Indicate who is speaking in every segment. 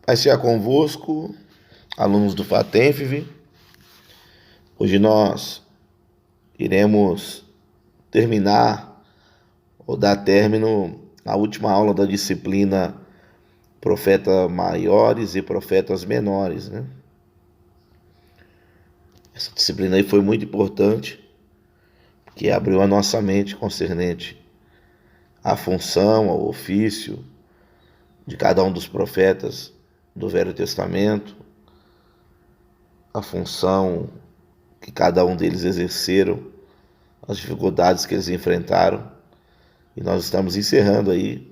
Speaker 1: Paz seja convosco, alunos do FATENFV. Hoje nós iremos terminar ou dar término à última aula da disciplina Profetas Maiores e Profetas Menores, né? Essa disciplina aí foi muito importante, porque abriu a nossa mente concernente à função, ao ofício de cada um dos profetas do Velho Testamento, a função que cada um deles exerceram, as dificuldades que eles enfrentaram. E nós estamos encerrando aí,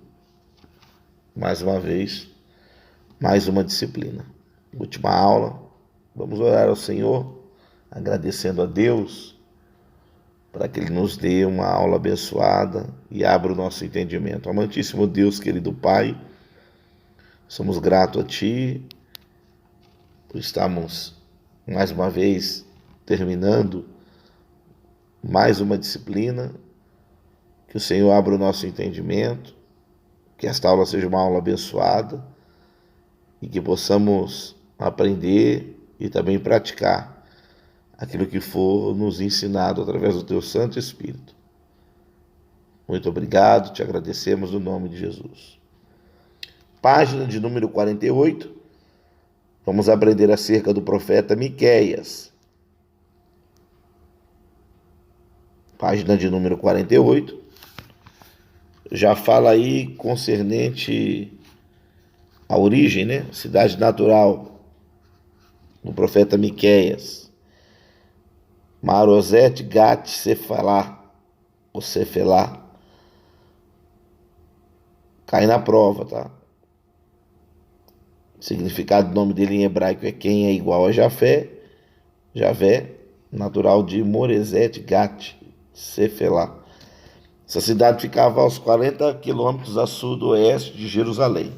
Speaker 1: mais uma vez, mais uma disciplina. Última aula, vamos orar ao Senhor, agradecendo a Deus, para que Ele nos dê uma aula abençoada e abra o nosso entendimento. Amantíssimo Deus, querido Pai, somos gratos a Ti, por estarmos mais uma vez terminando mais uma disciplina. Que o Senhor abra o nosso entendimento, que esta aula seja uma aula abençoada e que possamos aprender e também praticar aquilo que for nos ensinado através do Teu Santo Espírito. Muito obrigado, te agradecemos no nome de Jesus. Página de número 48, vamos aprender acerca do profeta Miqueias. Página de número 48. Já fala aí concernente à origem, né? Cidade natural do profeta Miqueias. Marozete Gat Sefalá, ou Cefelá. Cai na prova, tá? O significado do nome dele em hebraico é quem é igual a Javé, natural de Moresete Gat Sefalá. Essa cidade ficava aos 40 quilômetros a sudoeste de Jerusalém.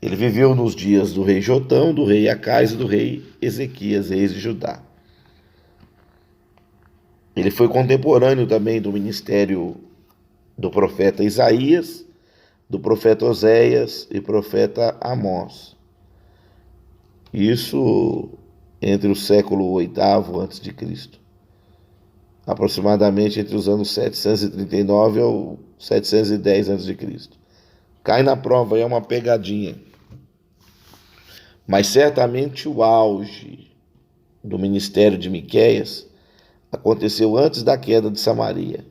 Speaker 1: Ele viveu nos dias do rei Jotão, do rei Acais e do rei Ezequias, reis de Judá. Ele foi contemporâneo também do ministério do profeta Isaías, do profeta Oséias e profeta Amós. Isso entre o século VIII a.C., aproximadamente entre os anos 739 ao 710 a.C. Cai na prova, é uma pegadinha. Mas certamente o auge do ministério de Miqueias aconteceu antes da queda de Samaria.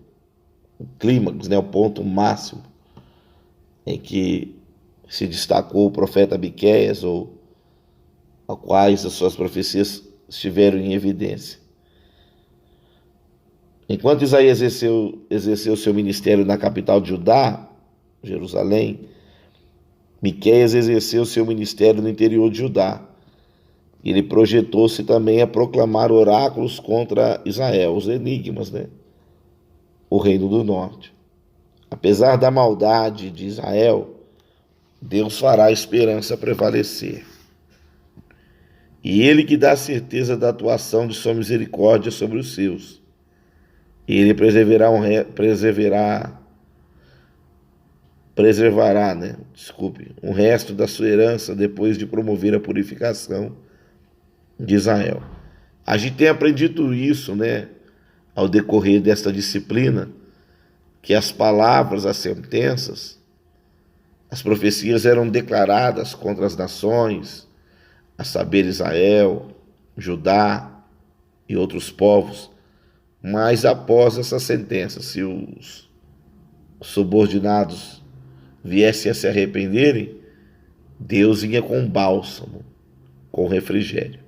Speaker 1: O clímax, né, o ponto máximo em que se destacou o profeta Miqueias, ou a quais as suas profecias estiveram em evidência. Enquanto Isaías exerceu seu ministério na capital de Judá, Jerusalém, Miqueias exerceu seu ministério no interior de Judá. Ele projetou-se também a proclamar oráculos contra Israel, os enigmas, né? O reino do norte. Apesar da maldade de Israel, Deus fará a esperança prevalecer. E Ele que dá a certeza da atuação de sua misericórdia sobre os seus. E Ele preservará, um resto da sua herança depois de promover a purificação de Israel. A gente tem aprendido isso, né, ao decorrer desta disciplina, que as palavras, as sentenças, as profecias eram declaradas contra as nações, a saber Israel, Judá e outros povos. Mas após essa sentença, se os subordinados viessem a se arrependerem, Deus ia com bálsamo, com refrigério.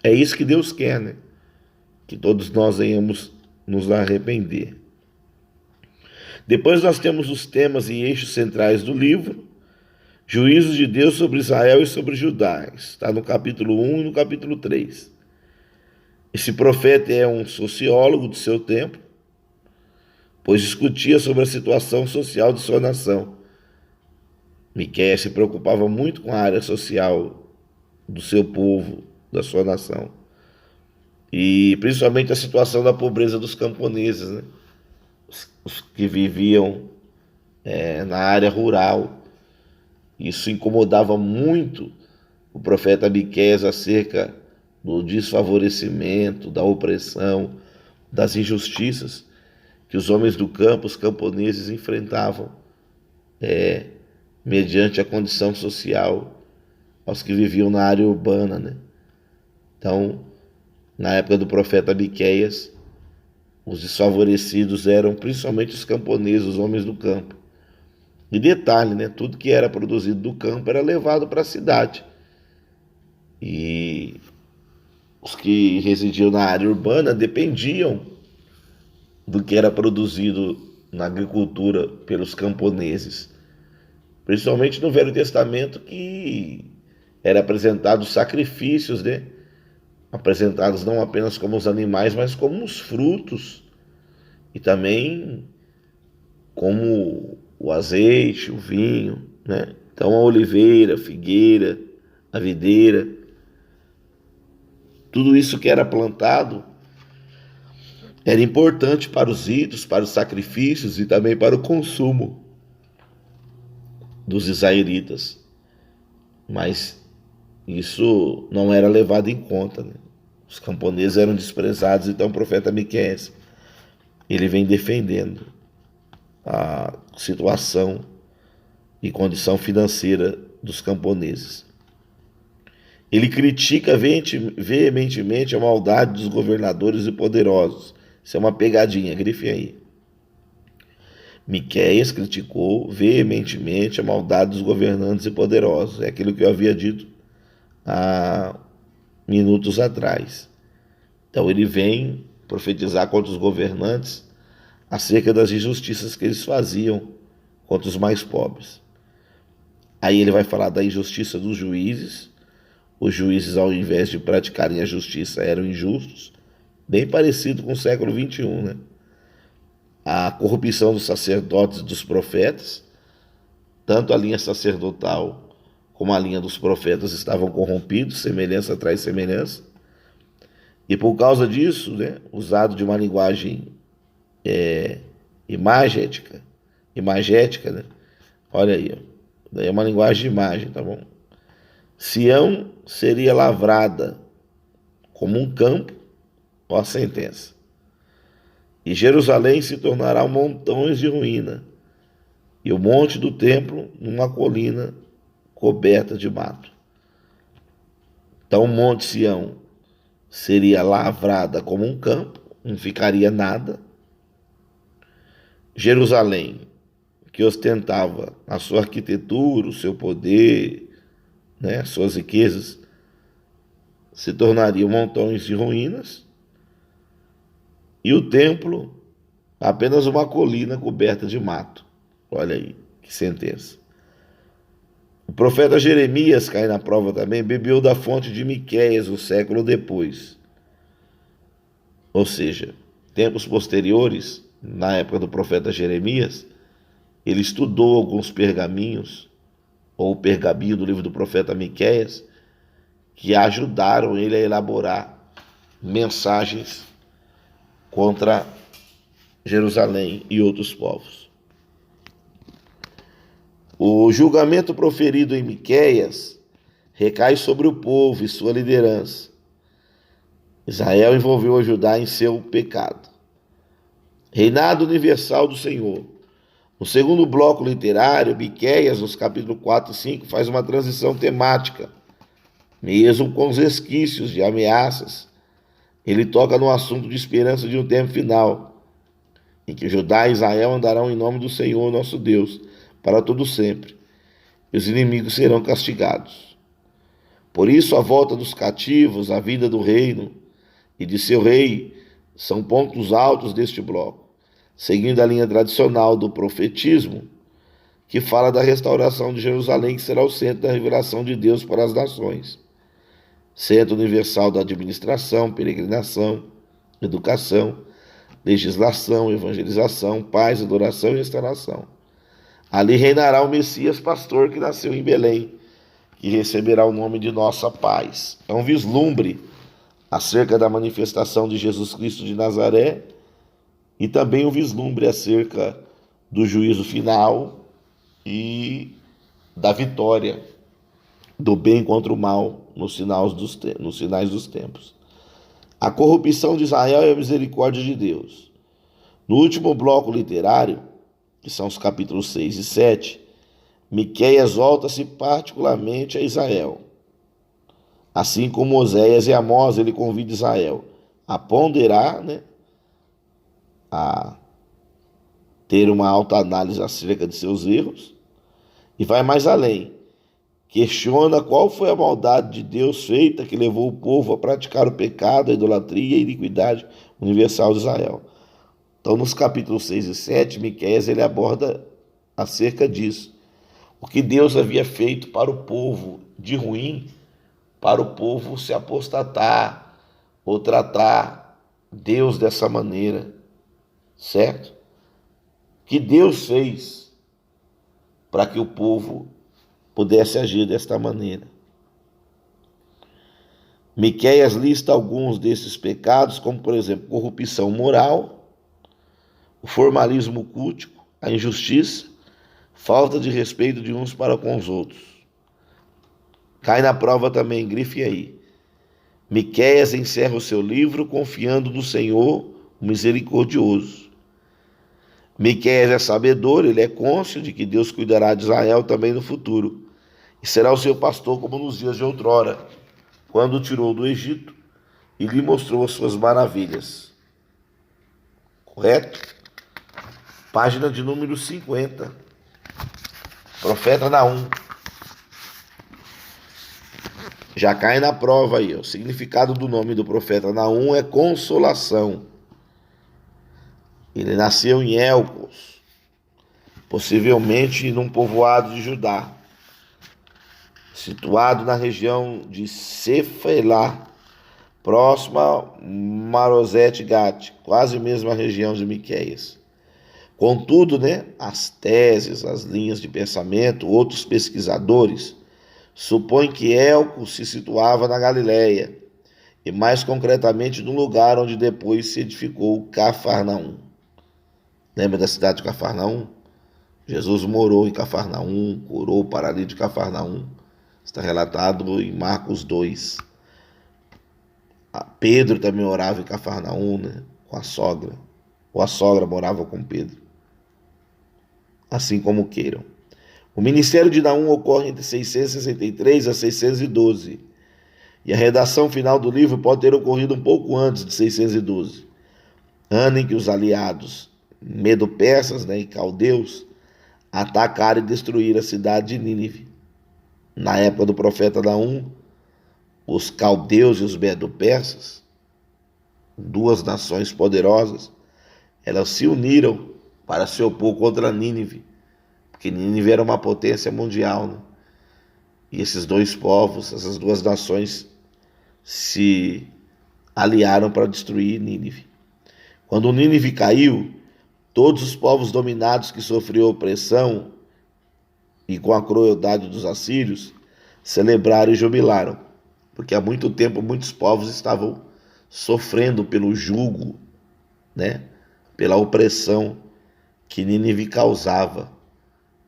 Speaker 1: É isso que Deus quer, né? Que todos nós venhamos nos arrepender. Depois nós temos os temas e eixos centrais do livro: juízos de Deus sobre Israel e sobre Judá. Está no capítulo 1 e no capítulo 3. Esse profeta é um sociólogo do seu tempo, pois discutia sobre a situação social de sua nação. Miqueias se preocupava muito com a área social do seu povo, da sua nação, e principalmente a situação da pobreza dos camponeses, né? Os que viviam na área rural Isso incomodava muito o profeta Miqueias acerca do desfavorecimento, da opressão, das injustiças que os homens do campo, os camponeses, enfrentavam mediante a condição social aos que viviam na área urbana, né? Então, na época do profeta Miqueias, os desfavorecidos eram principalmente os camponeses, os homens do campo. E detalhe, né? Tudo que era produzido do campo era levado para a cidade. E os que residiam na área urbana dependiam do que era produzido na agricultura pelos camponeses. Principalmente no Velho Testamento, que era apresentado sacrifícios, né? Apresentados não apenas como os animais, mas como os frutos. E também como o azeite, o vinho, né? Então a oliveira, a figueira, a videira, tudo isso que era plantado era importante para os ritos, para os sacrifícios e também para o consumo dos israelitas. Mas isso não era levado em conta, né? Os camponeses eram desprezados, então o profeta Miqueias, ele vem defendendo a situação e condição financeira dos camponeses. Ele critica veementemente a maldade dos governadores e poderosos. Isso é uma pegadinha, grife aí. Miqueias criticou veementemente a maldade dos governantes e poderosos. É aquilo que eu havia dito há minutos atrás. Então ele vem profetizar contra os governantes acerca das injustiças que eles faziam contra os mais pobres. Aí ele vai falar da injustiça dos juízes. Os juízes, ao invés de praticarem a justiça, eram injustos, bem parecido com o século XXI, né? A corrupção dos sacerdotes e dos profetas, tanto a linha sacerdotal como a linha dos profetas estavam corrompidos, semelhança atrás semelhança. E por causa disso, né, usado de uma linguagem imagética, né? Olha aí, daí é uma linguagem de imagem, tá bom? Sião seria lavrada como um campo, ó a sentença. E Jerusalém se tornará montões de ruína, e o monte do templo numa colina coberta de mato. Então o monte Sião seria lavrada como um campo, não ficaria nada. Jerusalém, que ostentava a sua arquitetura, o seu poder, né, suas riquezas, se tornariam montões de ruínas, e o templo apenas uma colina coberta de mato. Olha aí, que sentença. O profeta Jeremias, cai na prova também, bebeu da fonte de Miqueias um século depois. Ou seja, tempos posteriores, na época do profeta Jeremias, ele estudou alguns pergaminhos, ou o pergaminho do livro do profeta Miqueias, que ajudaram ele a elaborar mensagens contra Jerusalém e outros povos. O julgamento proferido em Miqueias recai sobre o povo e sua liderança. Israel envolveu a Judá em seu pecado. Reinado universal do Senhor. No segundo bloco literário, Miqueias, nos capítulos 4 e 5, faz uma transição temática, mesmo com os resquícios de ameaças. Ele toca no assunto de esperança de um tempo final, em que Judá e Israel andarão em nome do Senhor, nosso Deus, para todo sempre, e os inimigos serão castigados. Por isso, a volta dos cativos, a vinda do reino e de seu rei são pontos altos deste bloco, seguindo a linha tradicional do profetismo, que fala da restauração de Jerusalém, que será o centro da revelação de Deus para as nações. Centro universal da administração, peregrinação, educação, legislação, evangelização, paz, adoração e restauração. Ali reinará o Messias pastor que nasceu em Belém, que receberá o nome de nossa paz. É um vislumbre acerca da manifestação de Jesus Cristo de Nazaré e também um vislumbre acerca do juízo final e da vitória do bem contra o mal nos sinais dos tempos. A corrupção de Israel e a misericórdia de Deus. No último bloco literário, que são os capítulos 6 e 7, Miqueias volta-se particularmente a Israel. Assim como Oséias e Amós, ele convida Israel a ponderar, a ter uma autoanálise acerca de seus erros, e vai mais além. Questiona qual foi a maldade de Deus feita que levou o povo a praticar o pecado, a idolatria e a iniquidade universal de Israel. Então, nos capítulos 6 e 7, Miqueias ele aborda acerca disso. O que Deus havia feito para o povo de ruim, para o povo se apostatar ou tratar Deus dessa maneira, certo? Que Deus fez para que o povo pudesse agir desta maneira. Miqueias lista alguns desses pecados, como por exemplo, corrupção moral, o formalismo cultico, a injustiça, falta de respeito de uns para com os outros. Cai na prova também, grife aí. Miqueias encerra o seu livro confiando no Senhor, o misericordioso. Miqueias é sabedor, ele é cônscio de que Deus cuidará de Israel também no futuro, e será o seu pastor como nos dias de outrora, quando o tirou do Egito e lhe mostrou as suas maravilhas. Correto? Página de número 50. Profeta Naum. Já cai na prova aí. O significado do nome do profeta Naum é consolação. Ele nasceu em Elcos, possivelmente num povoado de Judá, situado na região de Cefelá, próxima a Marosete Gate, quase mesmo a região de Miqueias. Contudo, as teses, as linhas de pensamento, outros pesquisadores supõem que Elco se situava na Galileia, e mais concretamente no lugar onde depois se edificou Cafarnaum. Lembra da cidade de Cafarnaum? Jesus morou em Cafarnaum, curou o paralítico de Cafarnaum. Está relatado em Marcos 2. Pedro também morava em Cafarnaum, com a sogra. Ou a sogra morava com Pedro. Assim como queiram. O ministério de Naum ocorre entre 663 a 612. E a redação final do livro pode ter ocorrido um pouco antes de 612. Ano em que os aliados medo-persas e caldeus atacaram e destruíram a cidade de Nínive. Na época do profeta Naum, os caldeus e os medo-persas, duas nações poderosas, elas se uniram para se opor contra Nínive, porque Nínive era uma potência mundial, E esses dois povos, essas duas nações, se aliaram para destruir Nínive. Quando Nínive caiu, todos os povos dominados que sofriam opressão e com a crueldade dos assírios celebraram e jubilaram, porque há muito tempo muitos povos estavam sofrendo pelo jugo, pela opressão que Nínive causava,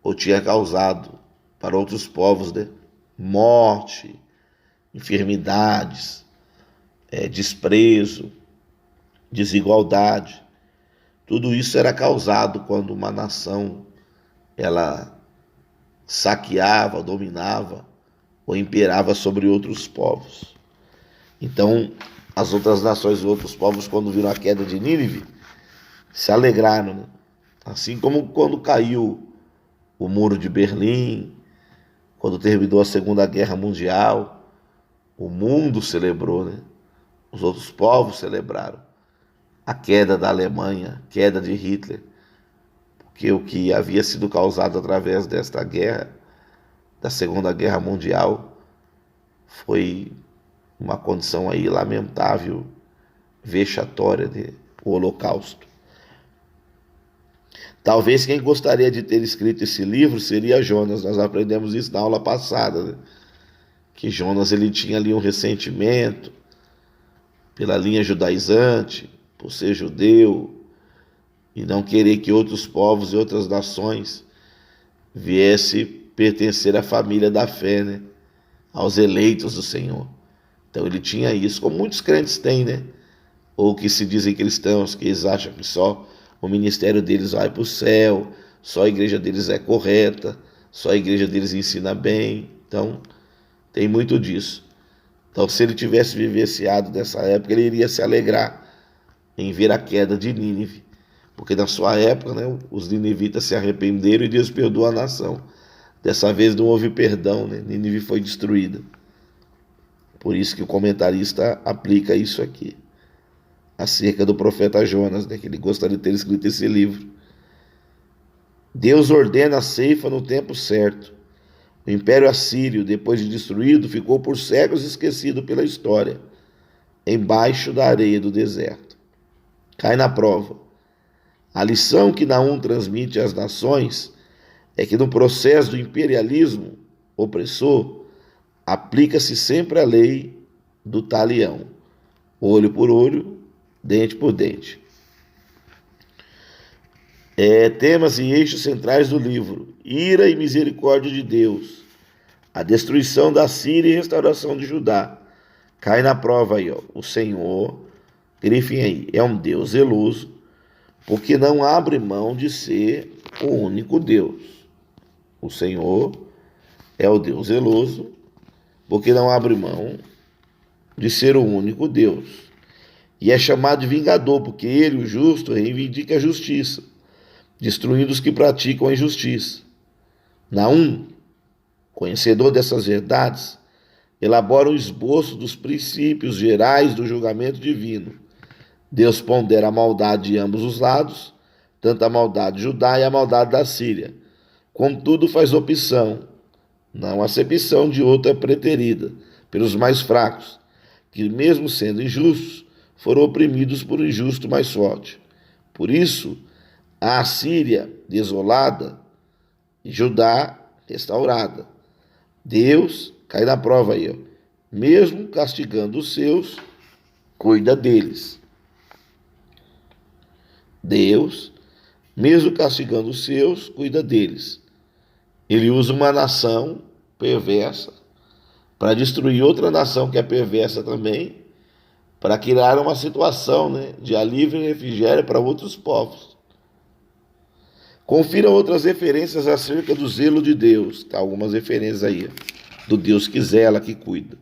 Speaker 1: ou tinha causado para outros povos, morte, enfermidades, desprezo, desigualdade. Tudo isso era causado quando uma nação ela saqueava, dominava ou imperava sobre outros povos. Então, as outras nações e outros povos, quando viram a queda de Nínive, se alegraram, Assim como quando caiu o Muro de Berlim, quando terminou a Segunda Guerra Mundial, o mundo celebrou, Os outros povos celebraram a queda da Alemanha, queda de Hitler, porque o que havia sido causado através desta guerra, da Segunda Guerra Mundial, foi uma condição aí lamentável, vexatória, o Holocausto. Talvez quem gostaria de ter escrito esse livro seria Jonas. Nós aprendemos isso na aula passada, que Jonas ele tinha ali um ressentimento pela linha judaizante, por ser judeu e não querer que outros povos e outras nações viessem pertencer à família da fé, né? Aos eleitos do Senhor. Então ele tinha isso, como muitos crentes têm, né? Ou que se dizem cristãos, que eles acham que só o ministério deles vai para o céu, só a igreja deles é correta, só a igreja deles ensina bem. Então, tem muito disso. Então, se ele tivesse vivenciado dessa época, ele iria se alegrar em ver a queda de Nínive. Porque na sua época, né, os ninivitas se arrependeram e Deus perdoou a nação. Dessa vez não houve perdão, né? Nínive foi destruída. Por isso que o comentarista aplica isso aqui, acerca do profeta Jonas, né, que ele gostaria de ter escrito esse livro. Deus ordena a ceifa no tempo certo. O Império Assírio, depois de destruído, ficou por séculos esquecido pela história, embaixo da areia do deserto. Cai na prova. A lição que Naum transmite às nações é que no processo do imperialismo opressor, aplica-se sempre a lei do talião, olho por olho, dente por dente. Temas e eixos centrais do livro: ira e misericórdia de Deus, a destruição da Síria e restauração de Judá. Cai na prova aí, ó. O Senhor, grifem aí, é um Deus zeloso, porque não abre mão de ser o único Deus. O Senhor é o Deus zeloso, porque não abre mão de ser o único Deus. E é chamado de vingador, porque ele, o justo, reivindica a justiça, destruindo os que praticam a injustiça. Naum, conhecedor dessas verdades, elabora um esboço dos princípios gerais do julgamento divino. Deus pondera a maldade de ambos os lados, tanto a maldade de Judá e a maldade da Síria. Contudo, faz opção, não acepção de outra preterida, pelos mais fracos, que mesmo sendo injustos, foram oprimidos por um injusto mais forte. Por isso, a Assíria desolada e Judá restaurada. Deus, cai na prova aí, ó, mesmo castigando os seus, cuida deles. Deus, mesmo castigando os seus, cuida deles. Ele usa uma nação perversa para destruir outra nação que é perversa também, para criar uma situação, né, de alívio e refrigério para outros povos. Confira outras referências acerca do zelo de Deus. Tá, algumas referências aí, do Deus que zela, que cuida.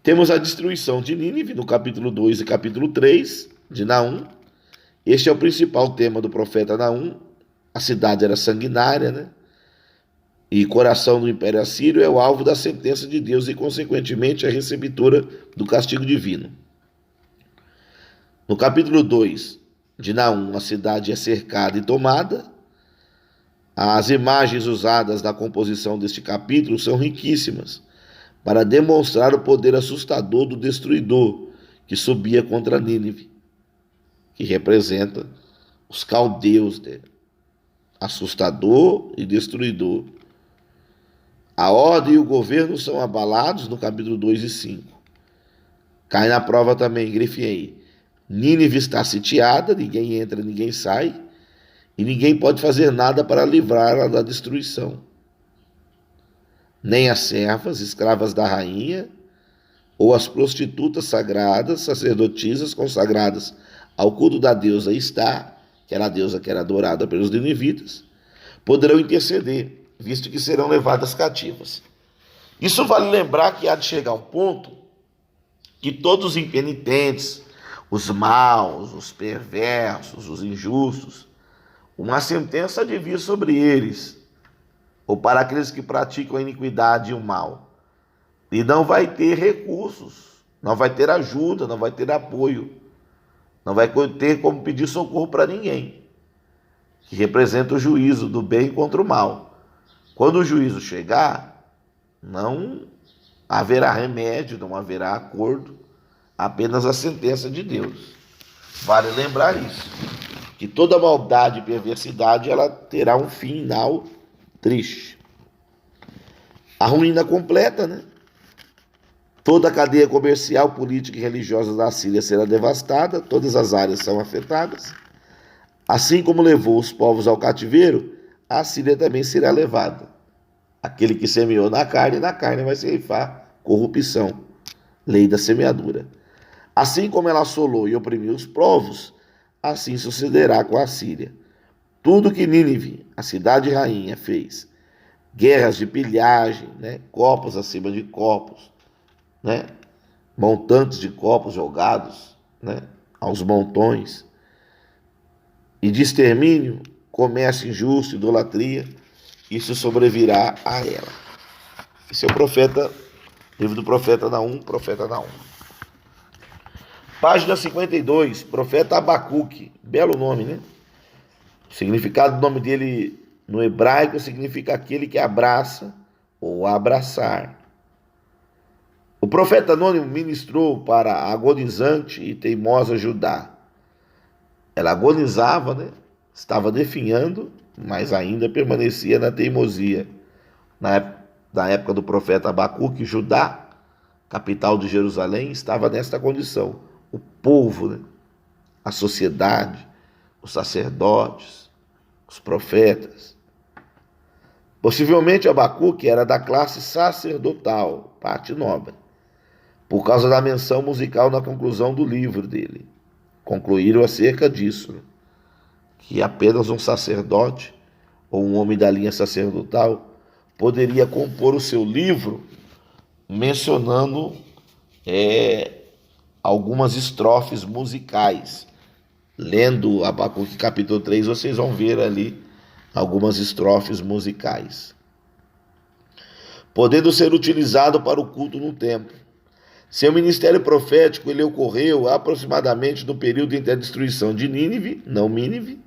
Speaker 1: Temos a destruição de Nínive no capítulo 2 e capítulo 3 de Naum. Este é o principal tema do profeta Naum. A cidade era sanguinária, né? E coração do Império Assírio é o alvo da sentença de Deus e, consequentemente, a receptora do castigo divino. No capítulo 2 de Naum, a cidade é cercada e tomada. As imagens usadas na composição deste capítulo são riquíssimas para demonstrar o poder assustador do destruidor que subia contra Nínive, que representa os caldeus, né? Assustador e destruidor. A ordem e o governo são abalados no capítulo 2 e 5. Cai na prova também, grife aí. Nínive está sitiada, ninguém entra, ninguém sai, e ninguém pode fazer nada para livrá-la da destruição. Nem as servas, escravas da rainha, ou as prostitutas sagradas, sacerdotisas consagradas ao culto da deusa Istá, que era a deusa que era adorada pelos ninivitas, poderão interceder, visto que serão levadas cativas. Isso vale lembrar que há de chegar um ponto que todos os impenitentes, os maus, os perversos, os injustos, uma sentença de vir sobre eles, ou para aqueles que praticam a iniquidade e o mal. E não vai ter recursos, não vai ter ajuda, não vai ter apoio, não vai ter como pedir socorro para ninguém, que representa o juízo do bem contra o mal. Quando o juízo chegar, não haverá remédio, não haverá acordo, apenas a sentença de Deus. Vale lembrar isso, que toda maldade e perversidade ela terá um final triste. A ruína completa, né? Toda a cadeia comercial, política e religiosa da Síria será devastada, todas as áreas são afetadas. Assim como levou os povos ao cativeiro, a Síria também será levada. Aquele que semeou na carne vai ceifar corrupção. Lei da semeadura. Assim como ela assolou e oprimiu os povos, assim sucederá com a Síria. Tudo que Nínive, a cidade rainha, fez, guerras de pilhagem, né? Copos acima de copos, né? Montantes de copos jogados, né? Aos montões, e de extermínio, comércio injusto, idolatria, isso sobrevirá a ela. Esse é o profeta, livro do profeta Naum, profeta Naum. Página 52, profeta Abacuque, belo nome, né? O significado do nome dele no hebraico significa aquele que abraça ou abraçar. O profeta anônimo ministrou para a agonizante e teimosa Judá. Ela agonizava, né? Estava definhando, mas ainda permanecia na teimosia. Na época do profeta Abacuque, Judá, capital de Jerusalém, estava nesta condição. O povo, né? A sociedade, os sacerdotes, os profetas. Possivelmente Abacuque era da classe sacerdotal, parte nobre, por causa da menção musical na conclusão do livro dele. Concluíram acerca disso, né? Que apenas um sacerdote ou um homem da linha sacerdotal poderia compor o seu livro mencionando algumas estrofes musicais. Lendo Abacuque capítulo 3, vocês vão ver ali algumas estrofes musicais. Podendo ser utilizado para o culto no templo. Seu ministério profético ele ocorreu aproximadamente no período entre a destruição de Nínive, não Mínive,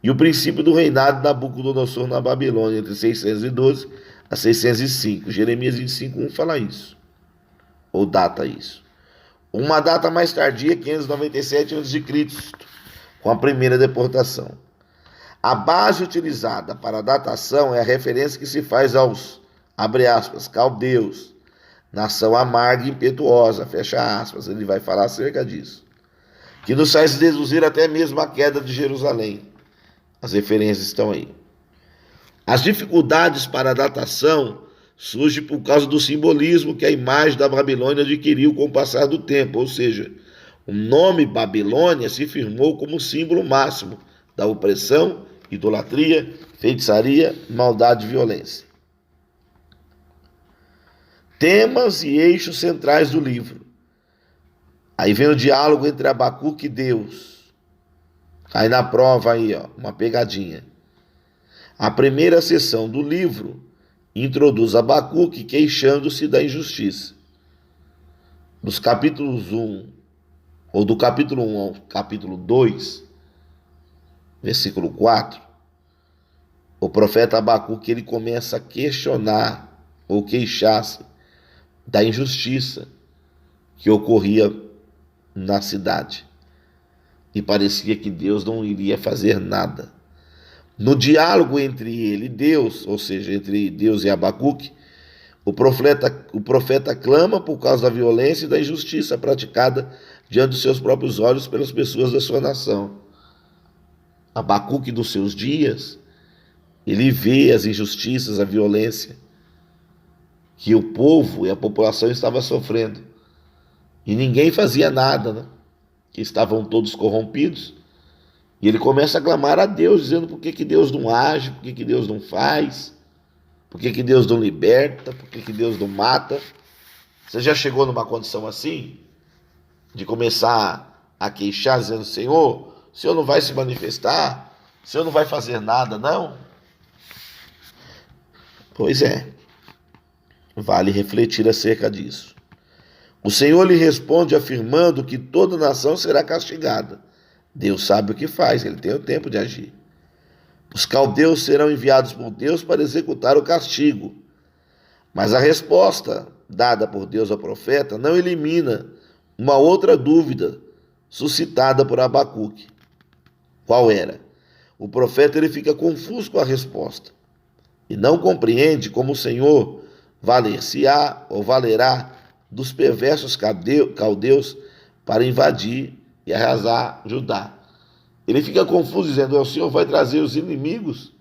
Speaker 1: e o princípio do reinado de Nabucodonosor na Babilônia, entre 612 a 605. Jeremias 25:1 fala isso, ou data isso. Uma data mais tardia, 597 a.C., com a primeira deportação. A base utilizada para a datação é a referência que se faz aos, abre aspas, caldeus, nação amarga e impetuosa, fecha aspas, ele vai falar acerca disso, que nos faz deduzir até mesmo a queda de Jerusalém. As referências estão aí. As dificuldades para a datação surgem por causa do simbolismo que a imagem da Babilônia adquiriu com o passar do tempo, ou seja, o nome Babilônia se firmou como símbolo máximo da opressão, idolatria, feitiçaria, maldade e violência. Temas e eixos centrais do livro. Aí vem o diálogo entre Abacuque e Deus. Aí na prova aí, ó, uma pegadinha. A primeira seção do livro introduz Abacuque queixando-se da injustiça. Dos capítulos 1, ou do capítulo 1 ao capítulo 2, versículo 4, o profeta Abacuque ele começa a questionar ou queixar-se da injustiça que ocorria na cidade. E parecia que Deus não iria fazer nada. No diálogo entre ele e Deus, ou seja, entre Deus e Abacuque, o profeta clama por causa da violência e da injustiça praticada diante dos seus próprios olhos pelas pessoas da sua nação. Abacuque dos seus dias, ele vê as injustiças, a violência que o povo e a população estavam sofrendo. E ninguém fazia nada, né? Que estavam todos corrompidos. E ele começa a clamar a Deus, dizendo por que Deus não age, por que Deus não faz, por que Deus não liberta, por que Deus não mata. Você já chegou numa condição assim? De começar a queixar, dizendo, Senhor, o Senhor não vai se manifestar? O Senhor não vai fazer nada, não? Pois é. Vale refletir acerca disso. O Senhor lhe responde afirmando que toda nação será castigada. Deus sabe o que faz, ele tem o tempo de agir. Os caldeus serão enviados por Deus para executar o castigo. Mas a resposta dada por Deus ao profeta não elimina uma outra dúvida suscitada por Abacuque. Qual era? O profeta ele fica confuso com a resposta e não compreende como o Senhor valer-se-á ou valerá dos perversos caldeus para invadir e arrasar Judá. Ele fica confuso dizendo, o Senhor vai trazer os inimigos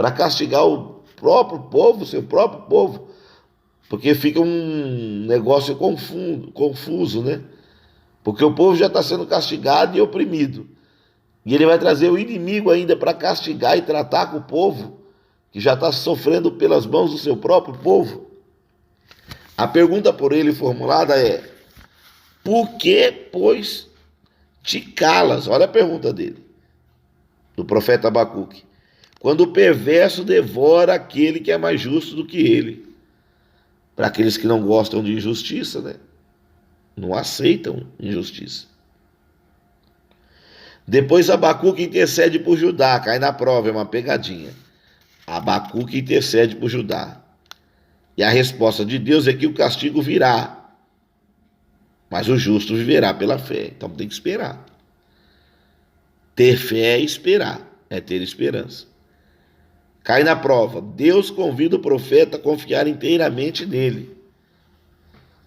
Speaker 1: para castigar o próprio povo, seu próprio povo, porque fica um negócio confuso, né? Porque o povo já está sendo castigado e oprimido. E ele vai trazer o inimigo ainda para castigar e tratar com o povo, que já está sofrendo pelas mãos do seu próprio povo. A pergunta por ele formulada é: por que, pois, te calas? Olha a pergunta dele, do profeta Abacuque. Quando o perverso devora aquele que é mais justo do que ele. Para aqueles que não gostam de injustiça, né? Não aceitam injustiça. Depois Abacuque intercede por Judá, cai na prova, é uma pegadinha. Abacuque intercede por Judá. E a resposta de Deus é que o castigo virá, mas o justo viverá pela fé. Então tem que esperar. Ter fé é esperar, é ter esperança. Cai na prova. Deus convida o profeta a confiar inteiramente nele,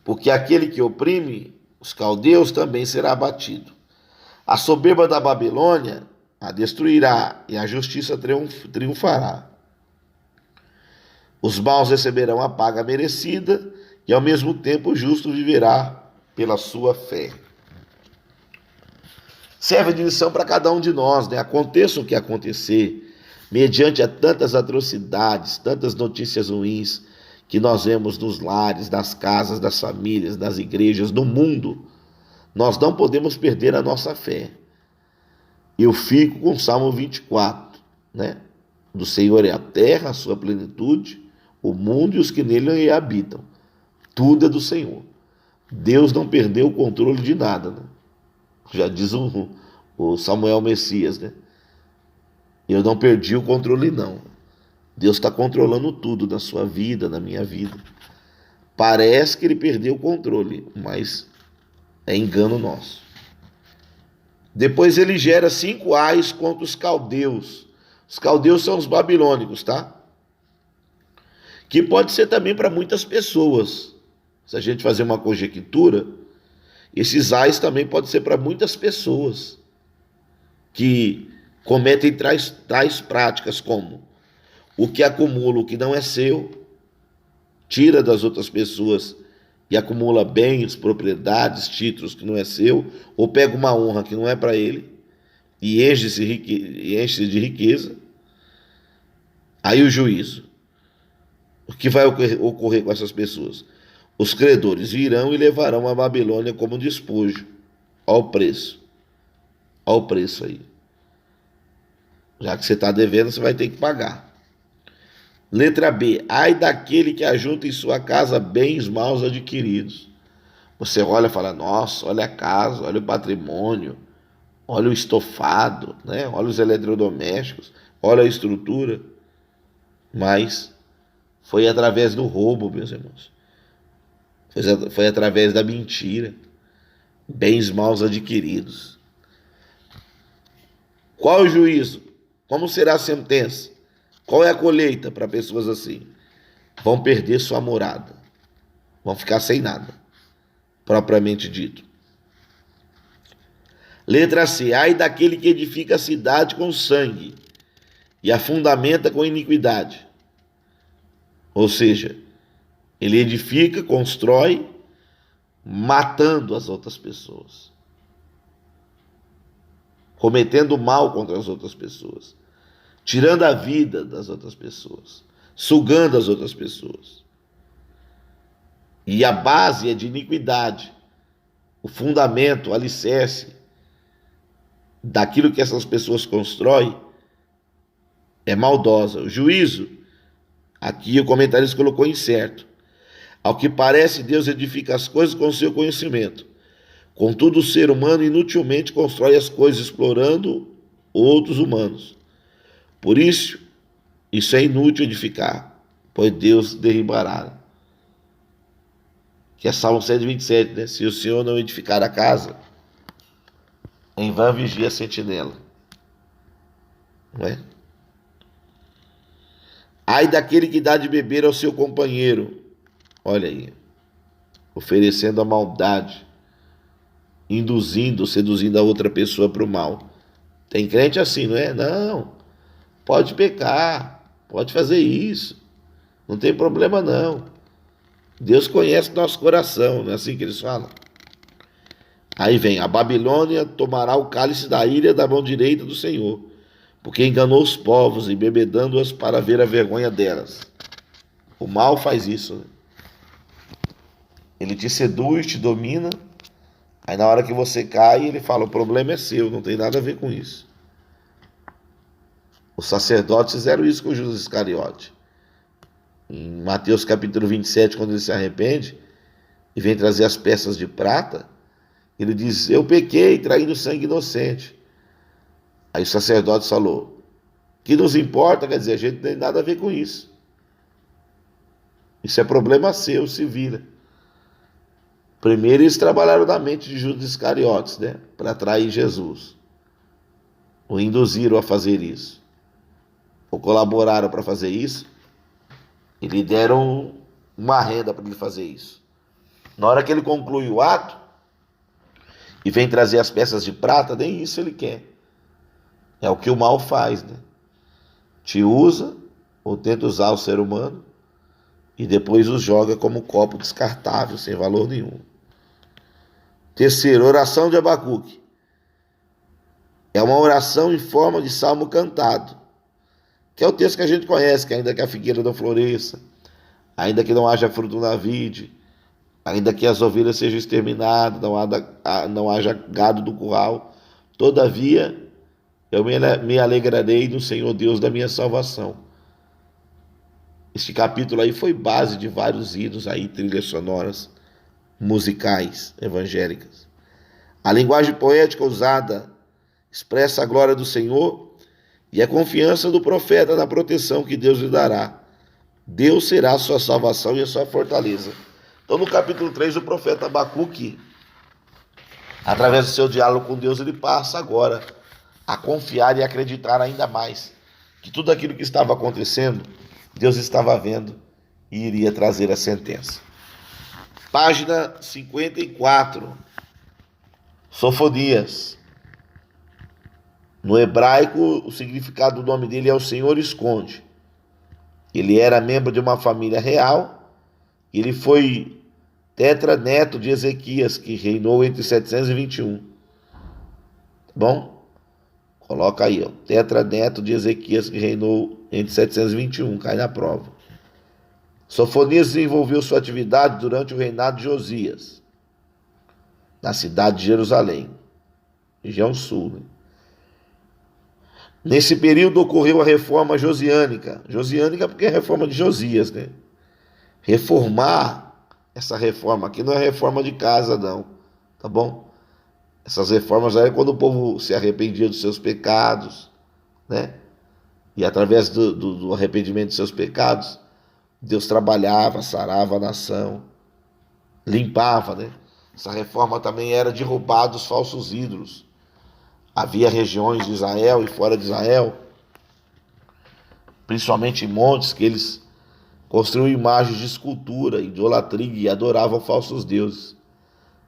Speaker 1: porque aquele que oprime os caldeus também será abatido. A soberba da Babilônia a destruirá e a justiça triunfará. Os maus receberão a paga merecida e ao mesmo tempo o justo viverá pela sua fé. Serve de lição para cada um de nós, né? Aconteça o que acontecer, mediante a tantas atrocidades, tantas notícias ruins que nós vemos nos lares, nas casas, das famílias, nas igrejas, no mundo, nós não podemos perder a nossa fé. Eu fico com o Salmo 24, né? Do Senhor é a terra, a sua plenitude, o mundo e os que nele habitam. Tudo é do Senhor. Deus não perdeu o controle de nada, né? Já diz o Samuel Messias, né? Eu não perdi o controle, não. Deus está controlando tudo na sua vida, na minha vida. Parece que ele perdeu o controle, mas é engano nosso. Depois ele gera 5 ais contra os caldeus. Os caldeus são os babilônicos, tá? Que pode ser também para muitas pessoas. Se a gente fazer uma conjectura, esses ais também podem ser para muitas pessoas que cometem tais práticas como o que acumula o que não é seu, tira das outras pessoas e acumula bens, propriedades, títulos que não é seu, ou pega uma honra que não é para ele e enche-se de riqueza. Aí o juízo. O que vai ocorrer com essas pessoas? Os credores virão e levarão a Babilônia como despojo. Olha o preço. Olha o preço aí. Já que você está devendo, você vai ter que pagar. Letra B. Ai daquele que ajunta em sua casa bens maus adquiridos. Você olha e fala, nossa, olha a casa, olha o patrimônio, olha o estofado, né? Olha os eletrodomésticos, olha a estrutura. Mas foi através do roubo, meus irmãos. Foi através da mentira. Bens maus adquiridos. Qual o juízo? Como será a sentença? Qual é a colheita para pessoas assim? Vão perder sua morada. Vão ficar sem nada, propriamente dito. Letra C. Ai daquele que edifica a cidade com sangue e a fundamenta com iniquidade. Ou seja, ele edifica, constrói, matando as outras pessoas, cometendo mal contra as outras pessoas, tirando a vida das outras pessoas, sugando as outras pessoas. E a base é de iniquidade, o fundamento, o alicerce daquilo que essas pessoas constroem é maldosa. O juízo, aqui o comentarista colocou incerto. Ao que parece, Deus edifica as coisas com o seu conhecimento. Contudo, o ser humano inutilmente constrói as coisas explorando outros humanos. Por isso é inútil edificar, pois Deus derribará. Que é Salmo 127, né? Se o Senhor não edificar a casa, em vão vigia a sentinela. Não é? Ai daquele que dá de beber ao seu companheiro. Olha aí, oferecendo a maldade, seduzindo a outra pessoa para o mal. Tem crente assim, não é? Não, pode pecar, pode fazer isso, não tem problema não. Deus conhece o nosso coração, não é assim que eles falam? Aí vem, a Babilônia tomará o cálice da ira da mão direita do Senhor, porque enganou os povos, embebedando-as para ver a vergonha delas. O mal faz isso, né? Ele te seduz, te domina, aí na hora que você cai, ele fala, o problema é seu, não tem nada a ver com isso. Os sacerdotes fizeram isso com Judas Iscariote. Em Mateus capítulo 27, quando ele se arrepende e vem trazer as peças de prata, ele diz, eu pequei traindo sangue inocente. Aí o sacerdote falou, que nos importa, quer dizer, a gente não tem nada a ver com isso. Isso é problema seu, se vira. Primeiro eles trabalharam na mente de Judas Iscariotes, né, para atrair Jesus. O induziram a fazer isso. Ou colaboraram para fazer isso. E lhe deram uma renda para ele fazer isso. Na hora que ele conclui o ato, e vem trazer as peças de prata, nem isso ele quer. É o que o mal faz, né? Te usa, ou tenta usar o ser humano, e depois os joga como copo descartável, sem valor nenhum. Terceiro, oração de Abacuque. É uma oração em forma de salmo cantado, que é o texto que a gente conhece, que ainda que a figueira não floresça, ainda que não haja fruto na vide, ainda que as ovelhas sejam exterminadas, não haja gado do curral, todavia eu me alegrarei no Senhor Deus da minha salvação. Este capítulo aí foi base de vários hinos aí, trilhas sonoras, musicais, evangélicas. A linguagem poética usada expressa a glória do Senhor e a confiança do profeta na proteção que Deus lhe dará. Deus será a sua salvação e a sua fortaleza. Então, no capítulo 3, o profeta Abacuque, através do seu diálogo com Deus, ele passa agora a confiar e acreditar ainda mais que tudo aquilo que estava acontecendo, Deus estava vendo e iria trazer a sentença. Página 54, Sofonias. No hebraico, o significado do nome dele é o Senhor esconde. Ele era membro de uma família real. Ele foi tetraneto de Ezequias, que reinou entre 721. Tá bom? Coloca aí, ó. Tetraneto de Ezequias, que reinou entre 721. Cai na prova. Sofonias desenvolveu sua atividade durante o reinado de Josias, na cidade de Jerusalém, região sul, né? Nesse período ocorreu a reforma josiânica. Josiânica porque é a reforma de Josias, né? Reformar essa reforma aqui não é reforma de casa, não. Tá bom? Essas reformas eram quando o povo se arrependia dos seus pecados, né? E através do arrependimento dos seus pecados, Deus trabalhava, sarava a nação, limpava, né? Essa reforma também era derrubar dos falsos ídolos. Havia regiões de Israel e fora de Israel, principalmente em montes, que eles construíam imagens de escultura, idolatria e adoravam falsos deuses.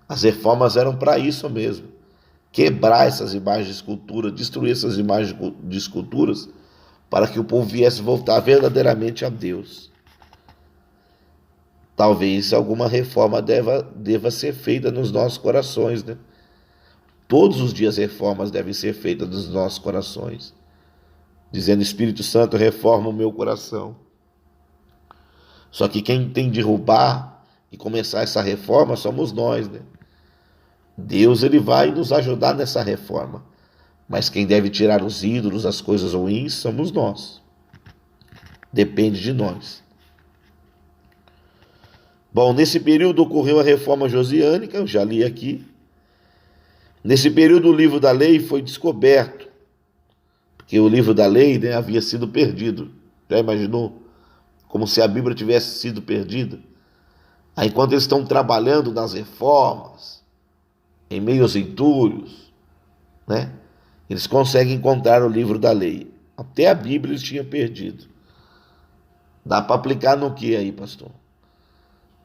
Speaker 1: As reformas eram para isso mesmo. Quebrar essas imagens de escultura, destruir essas imagens de esculturas, para que o povo viesse voltar verdadeiramente a Deus. Talvez alguma reforma deva ser feita nos nossos corações, né? Todos os dias reformas devem ser feitas nos nossos corações. Dizendo, Espírito Santo, reforma o meu coração. Só que quem tem de derrubar e começar essa reforma somos nós, né? Deus, ele vai nos ajudar nessa reforma. Mas quem deve tirar os ídolos, as coisas ruins, somos nós. Depende de nós. Bom, nesse período ocorreu a reforma josiânica, eu já li aqui. Nesse período o livro da lei foi descoberto, porque o livro da lei, né, havia sido perdido. Já imaginou? Como se a Bíblia tivesse sido perdida. Aí, enquanto eles estão trabalhando nas reformas, em meio aos entulhos, né, eles conseguem encontrar o livro da lei. Até a Bíblia eles tinham perdido. Dá para aplicar no que aí, pastor?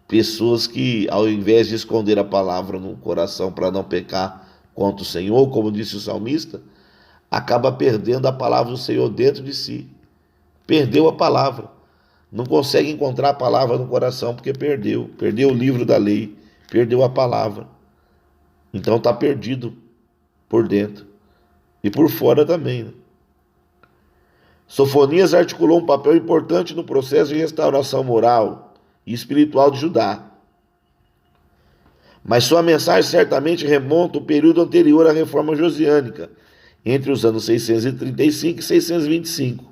Speaker 1: Pessoas que, ao invés de esconder a palavra no coração para não pecar contra o Senhor, como disse o salmista, acaba perdendo a palavra do Senhor dentro de si, perdeu a palavra. Não consegue encontrar a palavra no coração porque perdeu o livro da lei, perdeu a palavra. Então está perdido por dentro e por fora também, né? Sofonias articulou um papel importante no processo de restauração moral e espiritual de Judá. Mas sua mensagem certamente remonta ao período anterior à reforma josiânica, entre os anos 635 e 625,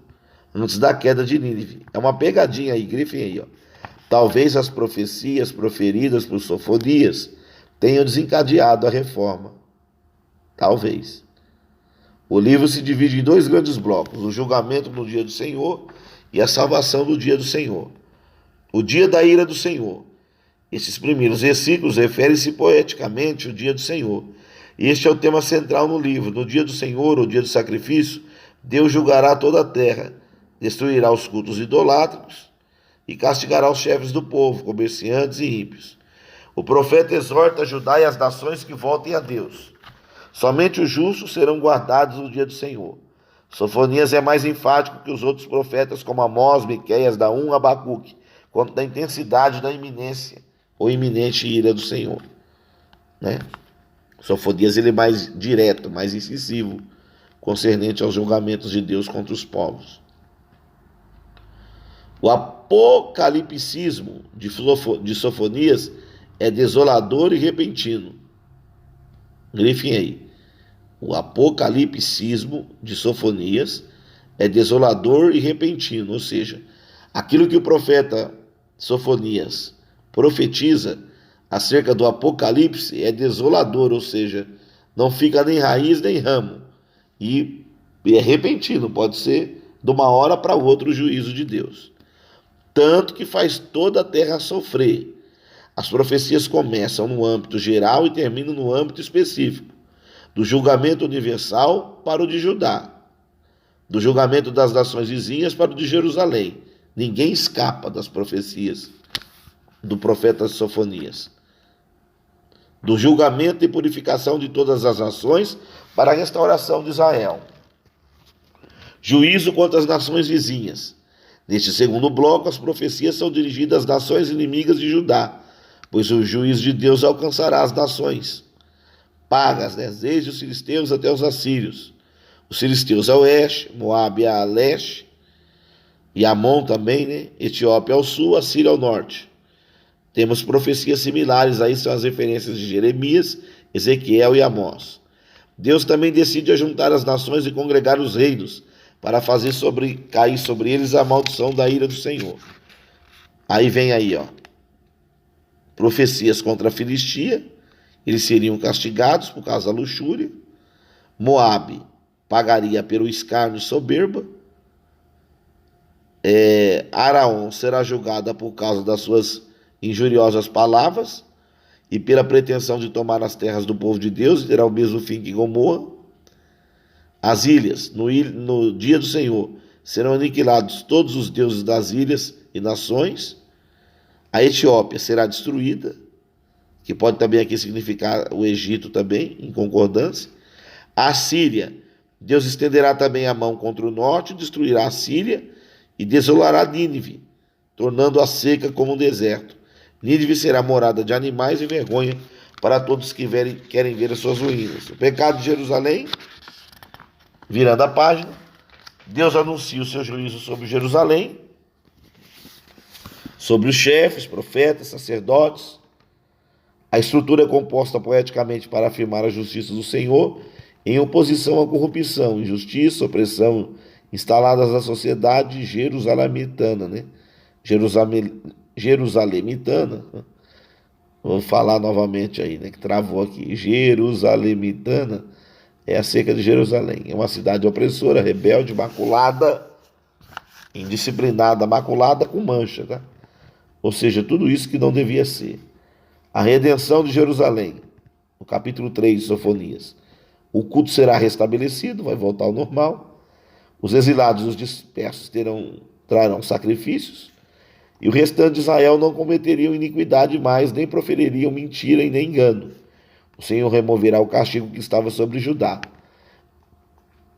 Speaker 1: antes da queda de Nínive. É uma pegadinha aí, grifem aí, ó. Talvez as profecias proferidas por Sofonias tenham desencadeado a reforma. Talvez. O livro se divide em dois grandes blocos: o julgamento no dia do Senhor e a salvação no dia do Senhor. O dia da ira do Senhor. Esses primeiros versículos referem-se poeticamente ao dia do Senhor. Este é o tema central no livro. No dia do Senhor, o dia do sacrifício, Deus julgará toda a terra, destruirá os cultos idolátricos e castigará os chefes do povo, comerciantes e ímpios. O profeta exorta Judá e as nações que voltem a Deus. Somente os justos serão guardados no dia do Senhor. Sofonias é mais enfático que os outros profetas, como Amós, Miqueias, Naum, Abacuque, quanto da intensidade da iminência ou iminente ira do Senhor, né? Sofonias ele é mais direto, mais incisivo, concernente aos julgamentos de Deus contra os povos. O apocalipsismo de Sofonias é desolador e repentino. Grifem aí. O apocalipsismo de Sofonias é desolador e repentino, ou seja, aquilo que o profeta Sofonias profetiza acerca do Apocalipse é desolador, ou seja, não fica nem raiz nem ramo, e é repentino, pode ser de uma hora para outra o juízo de Deus, tanto que faz toda a terra sofrer. As profecias começam no âmbito geral e terminam no âmbito específico, do julgamento universal para o de Judá, do julgamento das nações vizinhas para o de Jerusalém. Ninguém escapa das profecias do profeta Sofonias. Do julgamento e purificação de todas as nações para a restauração de Israel. Juízo contra as nações vizinhas. Neste segundo bloco, as profecias são dirigidas às nações inimigas de Judá, pois o juízo de Deus alcançará as nações pagas, né? Desde os filisteus até os assírios. Os filisteus a oeste, Moabe a leste, e Amon também, né? Etiópia ao sul, Assíria ao norte. Temos profecias similares, aí são as referências de Jeremias, Ezequiel e Amós. Deus também decide ajuntar as nações e congregar os reinos, para fazer cair sobre eles a maldição da ira do Senhor. Aí vem aí, ó, profecias contra a Filistia, eles seriam castigados por causa da luxúria. Moabe pagaria pelo escárnio e soberba. Araón será julgada por causa das suas injuriosas palavras e pela pretensão de tomar as terras do povo de Deus, e terá o mesmo fim que Gomorra. As ilhas, no dia do Senhor, serão aniquilados todos os deuses das ilhas e nações. A Etiópia será destruída, que pode também aqui significar o Egito também, em concordância. A Síria, Deus estenderá também a mão contra o norte, destruirá a Síria e desolará Nínive, tornando-a seca como um deserto. Nínive será morada de animais e vergonha para todos que querem ver as suas ruínas. O pecado de Jerusalém, virando a página, Deus anuncia o seu juízo sobre Jerusalém, sobre os chefes, profetas, sacerdotes. A estrutura é composta poeticamente para afirmar a justiça do Senhor em oposição à corrupção, injustiça, opressão instaladas na sociedade jerusalemitana, né? Jerusalemitana. Vou falar novamente aí, né? Que travou aqui. Jerusalemitana é acerca de Jerusalém. É uma cidade opressora, rebelde, maculada, indisciplinada, maculada com mancha, tá? Ou seja, tudo isso que não devia ser. A redenção de Jerusalém, no capítulo 3 de Sofonias. O culto será restabelecido, vai voltar ao normal. Os exilados e os dispersos trarão sacrifícios. E o restante de Israel não cometeriam iniquidade mais, nem profeririam mentira e nem engano. O Senhor removerá o castigo que estava sobre Judá.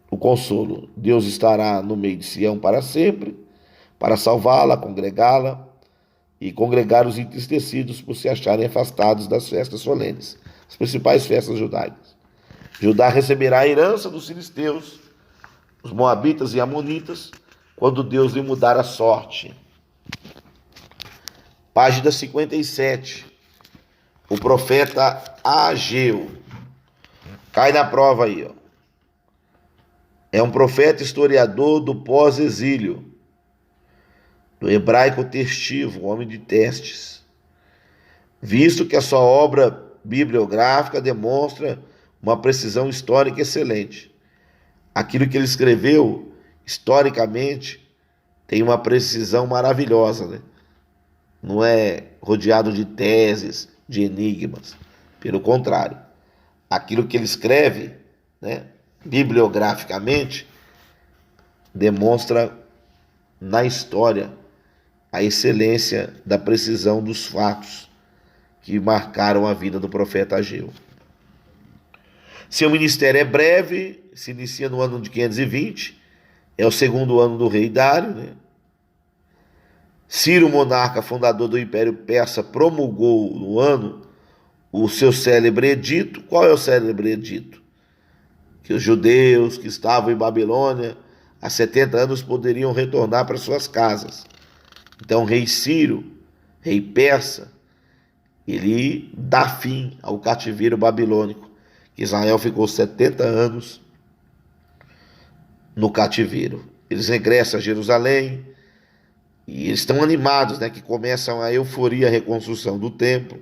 Speaker 1: O consolo, Deus estará no meio de Sião para sempre. para salvá-la, congregá-la e congregar os entristecidos por se acharem afastados das festas solenes, as principais festas judaicas. Judá receberá a herança dos filisteus, os moabitas e amonitas, quando Deus lhe mudar a sorte. Página 57. O profeta Ageu. Cai na prova aí, ó. É um profeta historiador do pós-exílio, do hebraico testivo, homem de testes, visto que a sua obra bibliográfica demonstra uma precisão histórica excelente. Aquilo que ele escreveu, historicamente, tem uma precisão maravilhosa, né? Não é rodeado de teses, de enigmas. Pelo contrário, aquilo que ele escreve, né, bibliograficamente, demonstra na história a excelência da precisão dos fatos que marcaram a vida do profeta Ageu. Seu ministério é breve, se inicia no ano de 520, é o segundo ano do rei Dário, né? Ciro, monarca fundador do Império Persa, promulgou no ano o seu célebre edito. Qual é o célebre edito? Que os judeus que estavam em Babilônia há 70 anos poderiam retornar para suas casas. Então, o rei Ciro, rei persa, ele dá fim ao cativeiro babilônico. Israel ficou 70 anos no cativeiro. Eles regressam a Jerusalém e eles estão animados, né, que começam a euforia, a reconstrução do templo.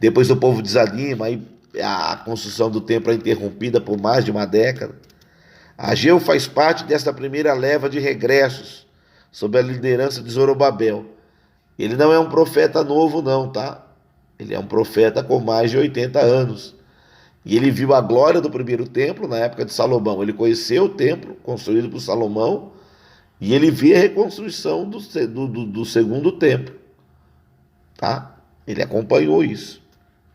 Speaker 1: Depois o povo desanima, aí a construção do templo é interrompida por mais de uma década. Ageu faz parte desta primeira leva de regressos, sob a liderança de Zorobabel. Ele não é um profeta novo não, tá? Ele é um profeta com mais de 80 anos. E ele viu a glória do primeiro templo na época de Salomão. Ele conheceu o templo construído por Salomão e ele viu a reconstrução do segundo templo, tá? Ele acompanhou isso.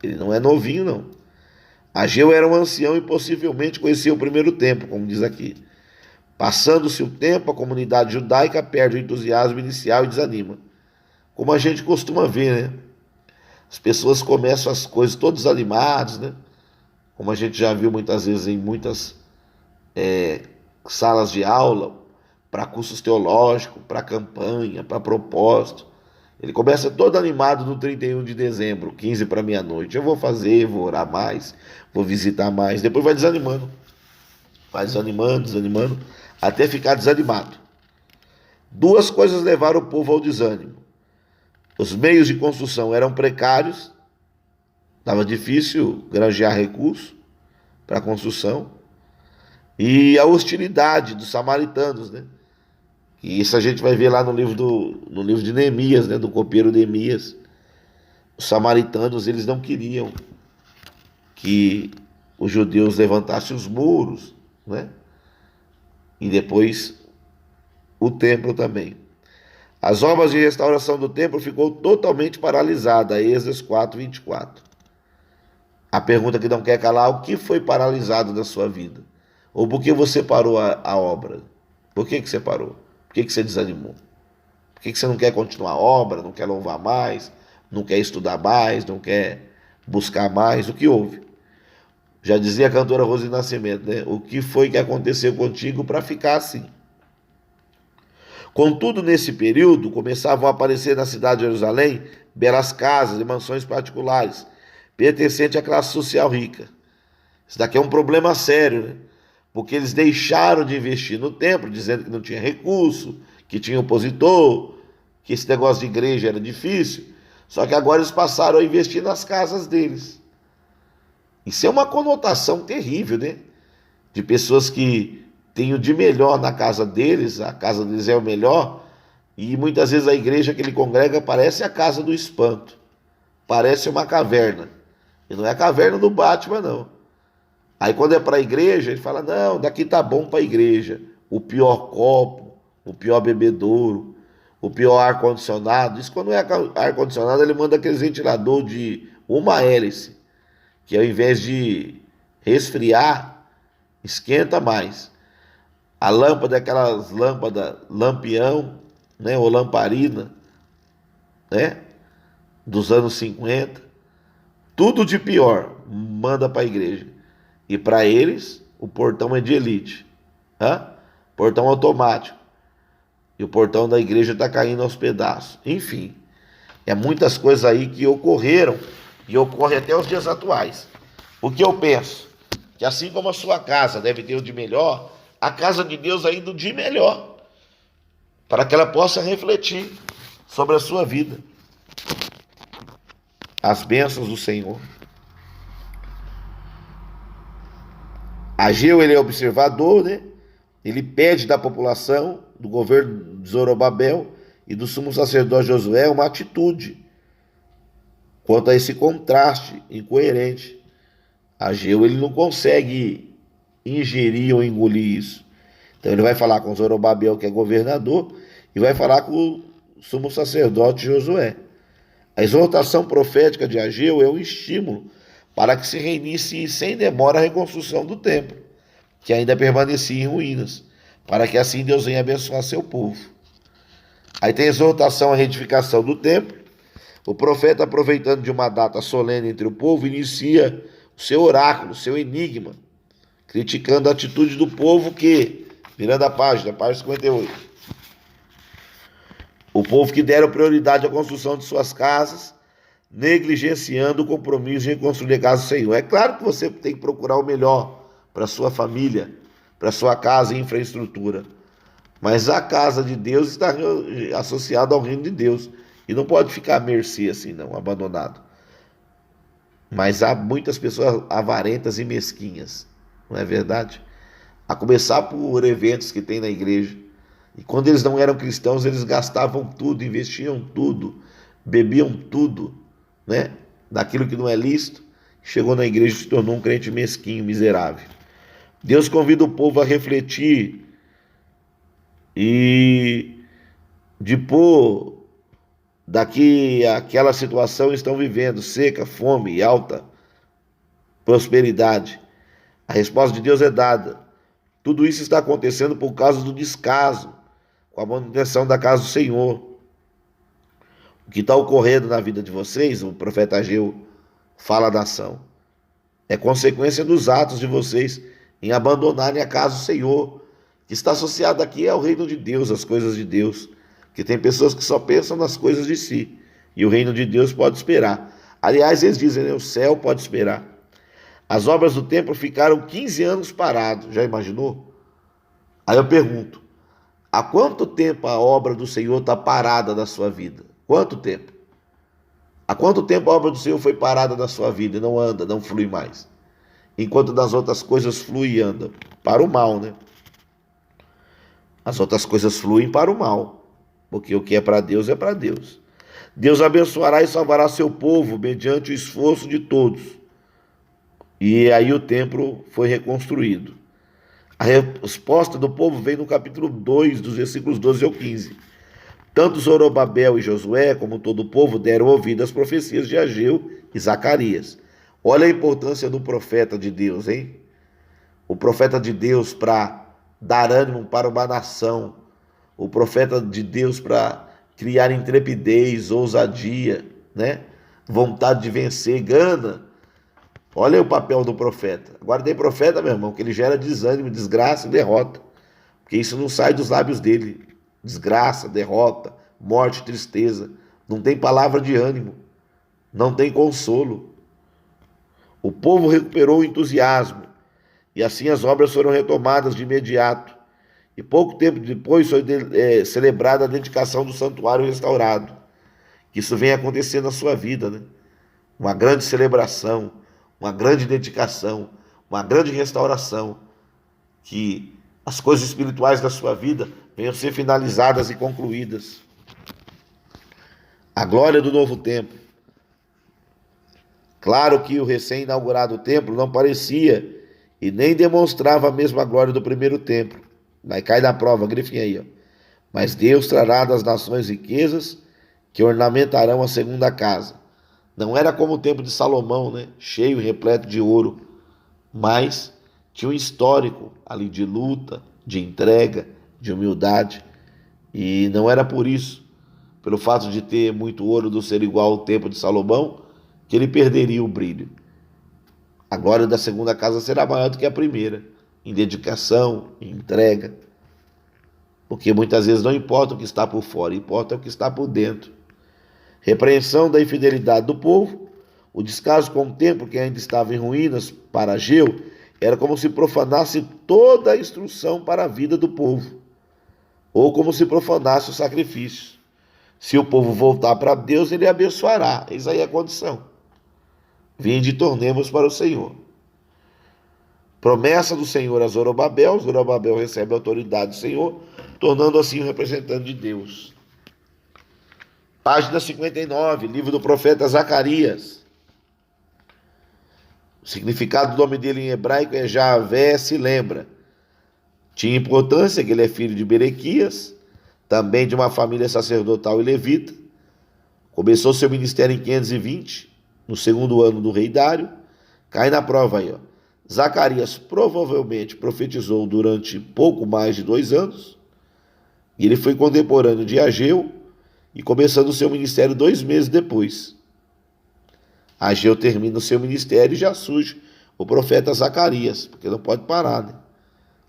Speaker 1: Ele não é novinho, não. Ageu era um ancião e possivelmente conhecia o primeiro templo, como diz aqui. Passando-se o tempo, a comunidade judaica perde o entusiasmo inicial e desanima. Como a gente costuma ver, né? As pessoas começam as coisas todos animados, né? Como a gente já viu muitas vezes em muitas salas de aula, para cursos teológicos, para campanha, para propósito. Ele começa todo animado no 31 de dezembro, 15 para meia-noite. Eu vou fazer, vou orar mais, vou visitar mais. Depois vai desanimando. Vai desanimando, até ficar desanimado. Duas coisas levaram o povo ao desânimo. Os meios de construção eram precários, estava difícil granjear recursos para a construção, e a hostilidade dos samaritanos, né? E isso a gente vai ver lá no livro de Neemias, né? Do copeiro Neemias. Os samaritanos, eles não queriam que os judeus levantassem os muros, né? E depois o templo também. As obras de restauração do templo ficou totalmente paralisada, Êxodo 4, 24. A pergunta que não quer calar: o que foi paralisado na sua vida? Ou por que você parou a obra? Por que você parou? Por que você desanimou? Por que você não quer continuar a obra, não quer louvar mais, não quer estudar mais, não quer buscar mais? O que houve? Já dizia a cantora Rose Nascimento, né? O que foi que aconteceu contigo para ficar assim? Contudo, nesse período, começavam a aparecer na cidade de Jerusalém belas casas e mansões particulares, pertencentes à classe social rica. Isso daqui é um problema sério, né? Porque eles deixaram de investir no templo, dizendo que não tinha recurso, que tinha opositor, que esse negócio de igreja era difícil. Só que agora eles passaram a investir nas casas deles. Isso é uma conotação terrível, né? De pessoas que têm o de melhor na casa deles, a casa deles é o melhor, e muitas vezes a igreja que ele congrega parece a casa do espanto, parece uma caverna. E não é a caverna do Batman, não. Aí quando é para a igreja, ele fala: não, daqui tá bom para a igreja. O pior copo, o pior bebedouro, o pior ar-condicionado. Isso quando é ar-condicionado, ele manda aqueles ventilador de uma hélice, que ao invés de resfriar, esquenta mais. A lâmpada é aquelas lâmpadas lampião, né, ou lamparina, né, dos anos 50, tudo de pior, manda para a igreja. E para eles, o portão é de elite, tá? Portão automático. E o portão da igreja está caindo aos pedaços. Enfim, é muitas coisas aí que ocorreram e ocorrem até os dias atuais. O que eu penso? Que assim como a sua casa deve ter o de melhor, a casa de Deus ainda o de melhor, para que ela possa refletir sobre a sua vida. As bênçãos do Senhor. Ageu, ele é observador, né? Ele pede da população, do governo de Zorobabel e do sumo sacerdote Josué uma atitude quanto a esse contraste incoerente. Ageu, ele não consegue ingerir ou engolir isso. Então ele vai falar com Zorobabel, que é governador, e vai falar com o sumo sacerdote Josué. A exortação profética de Ageu é um estímulo para que se reinicie sem demora a reconstrução do templo, que ainda permanecia em ruínas, para que assim Deus venha abençoar seu povo. Aí tem a exortação à reedificação do templo. O profeta, aproveitando de uma data solene entre o povo, inicia o seu oráculo, o seu enigma, criticando a atitude do povo que, virando a página 58, o povo que deram prioridade à construção de suas casas, negligenciando o compromisso de reconstruir a casa do Senhor. É claro que você tem que procurar o melhor para a sua família, para a sua casa e infraestrutura. Mas a casa de Deus está associada ao reino de Deus. E não pode ficar à mercê assim, não, abandonado. Mas há muitas pessoas avarentas e mesquinhas, não é verdade? A começar por eventos que tem na igreja. E quando eles não eram cristãos, eles gastavam tudo, investiam tudo, bebiam tudo, né? Daquilo que não é lícito. Chegou na igreja e se tornou um crente mesquinho, miserável. Deus convida o povo a refletir e de pôr daqui aquela situação estão vivendo, seca, fome e alta prosperidade. A resposta de Deus é dada. Tudo isso está acontecendo por causa do descaso com a manutenção da casa do Senhor. O que está ocorrendo na vida de vocês, o profeta Ageu fala da nação, é consequência dos atos de vocês em abandonarem a casa do Senhor, que está associado aqui ao reino de Deus, às coisas de Deus, que tem pessoas que só pensam nas coisas de si, e o reino de Deus pode esperar. Aliás, eles dizem, né, o céu pode esperar. As obras do templo ficaram 15 anos paradas, já imaginou? Aí eu pergunto, há quanto tempo a obra do Senhor está parada na sua vida? Quanto tempo? Há quanto tempo a obra do Senhor foi parada na sua vida e não anda, não flui mais? Enquanto das outras coisas flui e anda. Para o mal, né? As outras coisas fluem para o mal. Porque o que é para Deus é para Deus. Deus abençoará e salvará seu povo mediante o esforço de todos. E aí o templo foi reconstruído. A resposta do povo vem no capítulo 2, dos versículos 12 ao 15. Tanto Zorobabel e Josué, como todo o povo, deram ouvido às profecias de Ageu e Zacarias. Olha a importância do profeta de Deus, hein? O profeta de Deus para dar ânimo para uma nação. O profeta de Deus para criar intrepidez, ousadia, né? Vontade de vencer, gana. Olha o papel do profeta. Agora tem profeta, meu irmão, que ele gera desânimo, desgraça e derrota. Porque isso não sai dos lábios dele. Desgraça, derrota, morte, tristeza. Não tem palavra de ânimo. Não tem consolo. O povo recuperou o entusiasmo. E assim as obras foram retomadas de imediato. E pouco tempo depois foi celebrada a dedicação do santuário restaurado. Que isso vem acontecendo na sua vida, né? Uma grande celebração, uma grande dedicação, uma grande restauração. Que as coisas espirituais da sua vida venham ser finalizadas e concluídas. A glória do novo templo. Claro que o recém-inaugurado templo não parecia e nem demonstrava a mesma glória do primeiro templo. Mas cai na prova, grifem aí, ó. Mas Deus trará das nações riquezas que ornamentarão a segunda casa. Não era como o templo de Salomão, né? Cheio e repleto de ouro, mas tinha um histórico ali de luta, de entrega, de humildade. E não era por isso, pelo fato de ter muito ouro do ser igual ao templo de Salomão, que ele perderia o brilho. A glória da segunda casa será maior do que a primeira, em dedicação, em entrega. Porque muitas vezes não importa o que está por fora, importa o que está por dentro. Repreensão da infidelidade do povo, o descaso com o templo que ainda estava em ruínas para Ageu, era como se profanasse toda a instrução para a vida do povo, ou como se profanasse o sacrifício. Se o povo voltar para Deus, ele abençoará. Eis aí a condição. Vinde e tornemos para o Senhor. Promessa do Senhor a Zorobabel. Zorobabel recebe a autoridade do Senhor, tornando assim o representante de Deus. Página 59, livro do profeta Zacarias. O significado do nome dele em hebraico é Javé se lembra. Tinha importância que ele é filho de Berequias, também de uma família sacerdotal e levita. Começou seu ministério em 520, no segundo ano do rei Dário. Cai na prova aí, ó. Zacarias provavelmente profetizou durante pouco mais de 2 anos, e ele foi contemporâneo de Ageu, e começando o seu ministério 2 meses depois. Ageu termina o seu ministério e já surge o profeta Zacarias, porque não pode parar, né?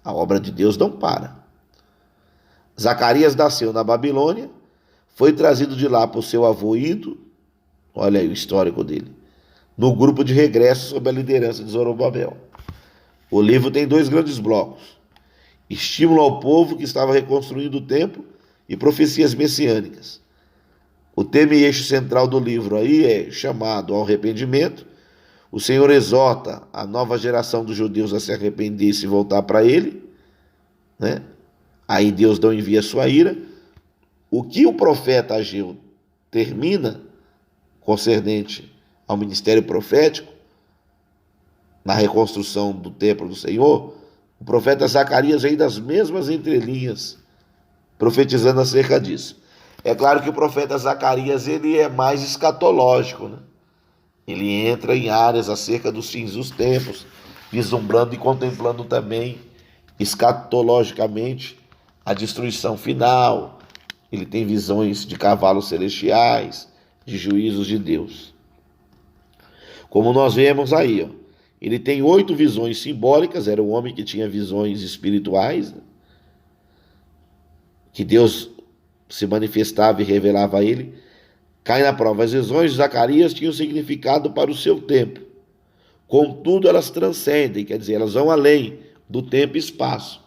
Speaker 1: A obra de Deus não para. Zacarias nasceu na Babilônia, foi trazido de lá por seu avô Ido, olha aí o histórico dele, no grupo de regresso sob a liderança de Zorobabel. O livro tem 2 grandes blocos: estímulo ao povo que estava reconstruindo o templo e profecias messiânicas. O tema e eixo central do livro aí é chamado ao arrependimento. O Senhor exorta a nova geração dos judeus a se arrepender e se voltar para ele, né? Aí Deus não envia sua ira. O que o profeta Ageu termina concernente ao ministério profético, na reconstrução do templo do Senhor, o profeta Zacarias vem das mesmas entrelinhas, profetizando acerca disso. É claro que o profeta Zacarias ele é mais escatológico, né? Ele entra em áreas acerca dos fins dos tempos, vislumbrando e contemplando também escatologicamente a destruição final. Ele tem visões de cavalos celestiais, de juízos de Deus. Como nós vemos aí, ó, ele tem 8 visões simbólicas. Era um homem que tinha visões espirituais, né? Que Deus se manifestava e revelava a ele. Cai na prova. As visões de Zacarias tinham significado para o seu tempo. Contudo, elas transcendem, quer dizer, elas vão além do tempo e espaço.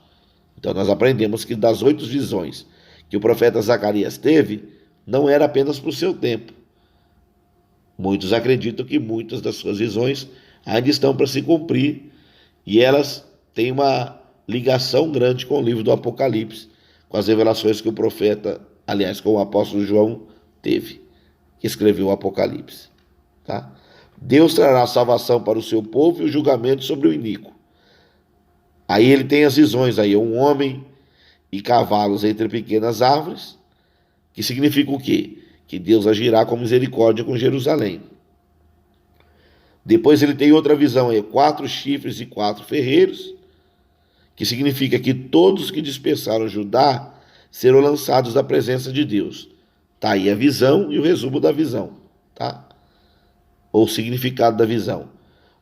Speaker 1: Então, nós aprendemos que das 8 visões que o profeta Zacarias teve, não era apenas para o seu tempo. Muitos acreditam que muitas das suas visões ainda estão para se cumprir, e elas têm uma ligação grande com o livro do Apocalipse, com as revelações que o profeta, aliás, com o apóstolo João teve, que escreveu o Apocalipse. Tá? Deus trará salvação para o seu povo e o julgamento sobre o iníquo. Aí ele tem as visões aí, um homem e cavalos entre pequenas árvores, que significa o quê? Que Deus agirá com misericórdia com Jerusalém. Depois ele tem outra visão aí, 4 chifres e 4 ferreiros, que significa que todos que dispersaram Judá serão lançados da presença de Deus. Tá aí a visão e o resumo da visão, tá? Ou o significado da visão.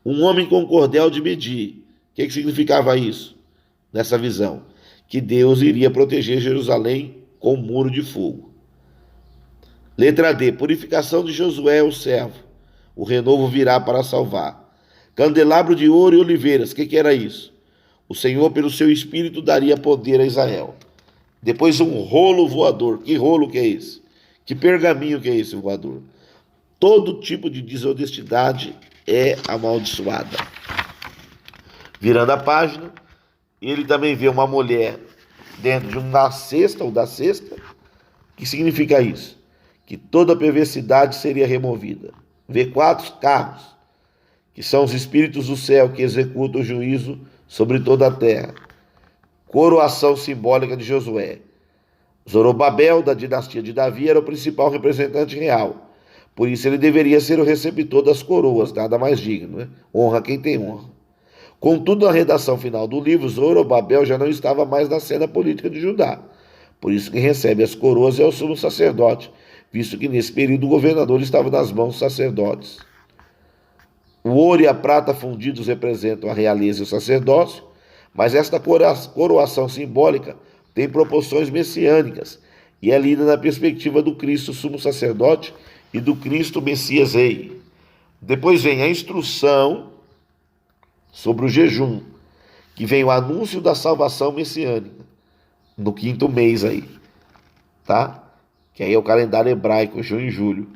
Speaker 1: Um homem com cordel de medir. O que significava isso nessa visão? Que Deus iria proteger Jerusalém com um muro de fogo. Letra D, purificação de Josué, o servo. O renovo virá para salvar. Candelabro de ouro e oliveiras. O que era isso? O Senhor, pelo seu Espírito, daria poder a Israel. Depois um rolo voador. Que rolo que é esse? Que pergaminho que é esse voador? Todo tipo de desonestidade é amaldiçoada. Virando a página, ele também vê uma mulher dentro de uma cesta, ou da cesta. Que significa isso? Que toda perversidade seria removida. Vê 4 carros, que são os espíritos do céu que executam o juízo sobre toda a terra. Coroação simbólica de Josué. Zorobabel, da dinastia de Davi, era o principal representante real. Por isso ele deveria ser o receptor das coroas, nada mais digno, né? Honra quem tem honra. Contudo, na redação final do livro, Zorobabel já não estava mais na cena política de Judá, Por isso quem recebe as coroas é o sumo sacerdote, visto que nesse período o governador estava nas mãos dos sacerdotes. O ouro e a prata fundidos representam a realeza e o sacerdócio, mas esta coroação simbólica tem proporções messiânicas e é lida na perspectiva do Cristo sumo sacerdote e do Cristo Messias rei. Depois vem a instrução sobre o jejum, que vem o anúncio da salvação messiânica, no 5º mês aí, tá? Que aí é o calendário hebraico, junho e julho.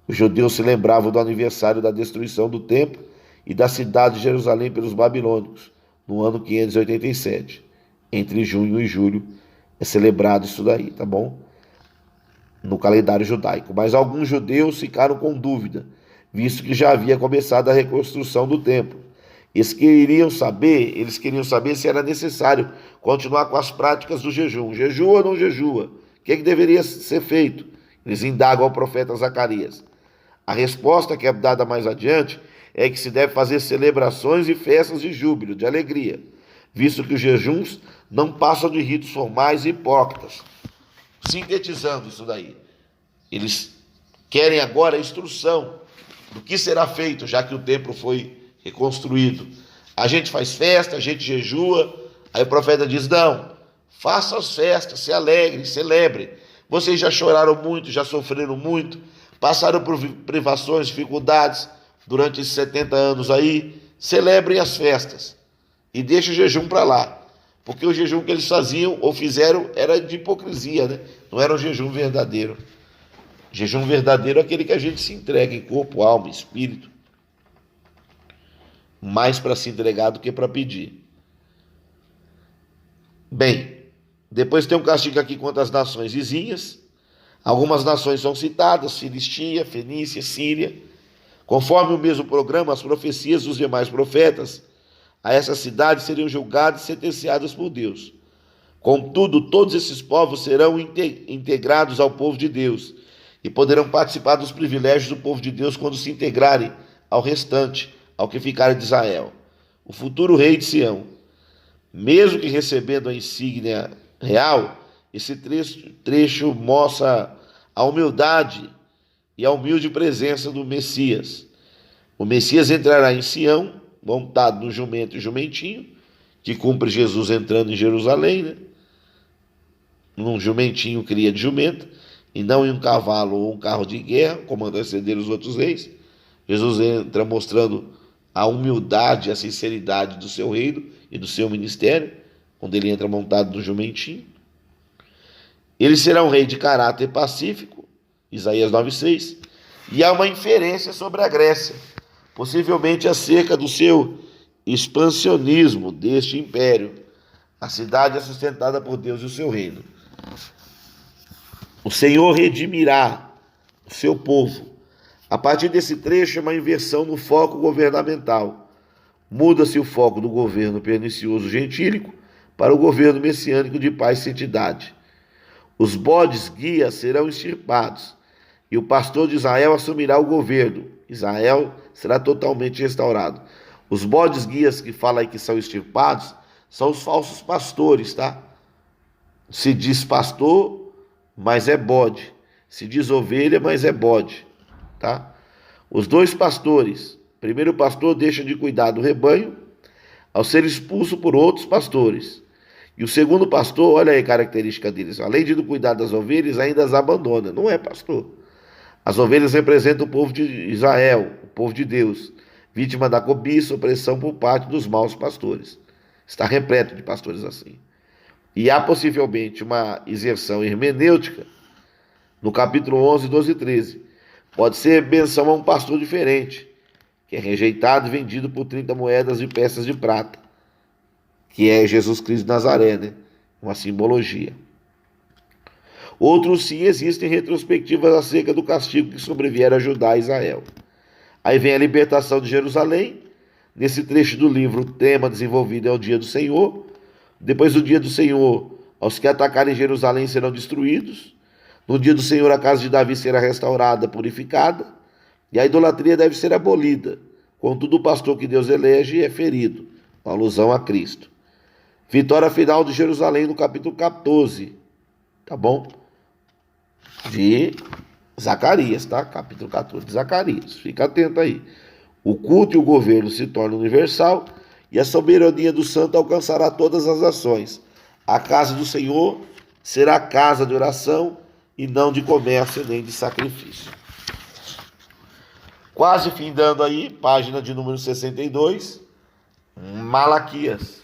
Speaker 1: Os judeus se lembravam do aniversário da destruição do templo e da cidade de Jerusalém pelos babilônicos, no ano 587. Entre junho e julho é celebrado isso daí, tá bom? No calendário judaico. Mas alguns judeus ficaram com dúvida, visto que já havia começado a reconstrução do templo. Eles queriam saber se era necessário continuar com as práticas do jejum. Jejua ou não jejua? O que deveria ser feito? Eles indagam ao profeta Zacarias. A resposta que é dada mais adiante é que se deve fazer celebrações e festas de júbilo, de alegria, visto que os jejuns não passam de ritos formais e hipócritas. Sintetizando isso daí, eles querem agora a instrução do que será feito, já que o templo foi reconstruído. A gente faz festa, a gente jejua, aí o profeta diz, não, façam as festas, se alegrem, celebrem. Vocês já choraram muito, já sofreram muito, passaram por privações, dificuldades durante esses 70 anos aí, celebrem as festas e deixem o jejum para lá, porque o jejum que eles faziam ou fizeram era de hipocrisia, né? Não era um jejum verdadeiro. Jejum verdadeiro é aquele que a gente se entrega em corpo, alma, espírito, mais para se entregar do que para pedir. Bem, depois tem um castigo aqui contra as nações vizinhas. Algumas nações são citadas, Filistia, Fenícia, Síria. Conforme o mesmo programa, as profecias dos demais profetas a essas cidades seriam julgadas e sentenciadas por Deus. Contudo, todos esses povos serão integrados ao povo de Deus e poderão participar dos privilégios do povo de Deus quando se integrarem ao restante, ao que ficar de Israel, o futuro rei de Sião. Mesmo que recebendo a insígnia real, esse trecho mostra a humildade e a humilde presença do Messias. O Messias entrará em Sião, montado no jumento e jumentinho, que cumpre Jesus entrando em Jerusalém, né? Num jumentinho cria de jumenta, e não em um cavalo ou um carro de guerra, como antecederam os outros reis. Jesus entra mostrando a humildade e a sinceridade do seu reino e do seu ministério, quando ele entra montado no jumentinho. Ele será um rei de caráter pacífico, Isaías 9,6, e há uma inferência sobre a Grécia, possivelmente acerca do seu expansionismo deste império. A cidade é sustentada por Deus e o seu reino. O Senhor redimirá o seu povo. A partir desse trecho é uma inversão no foco governamental. Muda-se o foco do governo pernicioso gentílico para o governo messiânico de paz e santidade. Os bodes guias serão extirpados e o pastor de Israel assumirá o governo. Israel será totalmente restaurado. Os bodes guias que fala aí que são extirpados são os falsos pastores, tá? Se diz pastor, mas é bode. Se diz ovelha, mas é bode, tá? Os dois pastores. Primeiro, o pastor deixa de cuidar do rebanho ao ser expulso por outros pastores. E o segundo pastor, olha aí a característica deles, além de não cuidar das ovelhas, ainda as abandona. Não é pastor. As ovelhas representam o povo de Israel, o povo de Deus, vítima da cobiça, opressão por parte dos maus pastores. Está repleto de pastores assim. E há possivelmente uma inserção hermenêutica no capítulo 11, 12 e 13. Pode ser menção a um pastor diferente, que é rejeitado e vendido por 30 moedas de peças de prata, que é Jesus Cristo de Nazaré, né? Uma simbologia. Outros sim existem retrospectivas acerca do castigo que sobrevier a Judá e Israel. Aí vem a libertação de Jerusalém. Nesse trecho do livro, o tema desenvolvido é o dia do Senhor. Depois do dia do Senhor, aos que atacarem Jerusalém serão destruídos. No dia do Senhor, a casa de Davi será restaurada, purificada, e a idolatria deve ser abolida. Contudo, o pastor que Deus elege é ferido, alusão a Cristo. Vitória final de Jerusalém no capítulo 14, tá bom? De Zacarias, tá? Capítulo 14 de Zacarias. Fica atento aí. O culto e o governo se tornam universal e a soberania do santo alcançará todas as nações. A casa do Senhor será casa de oração e não de comércio nem de sacrifício. Quase findando aí, página de número 62, Malaquias.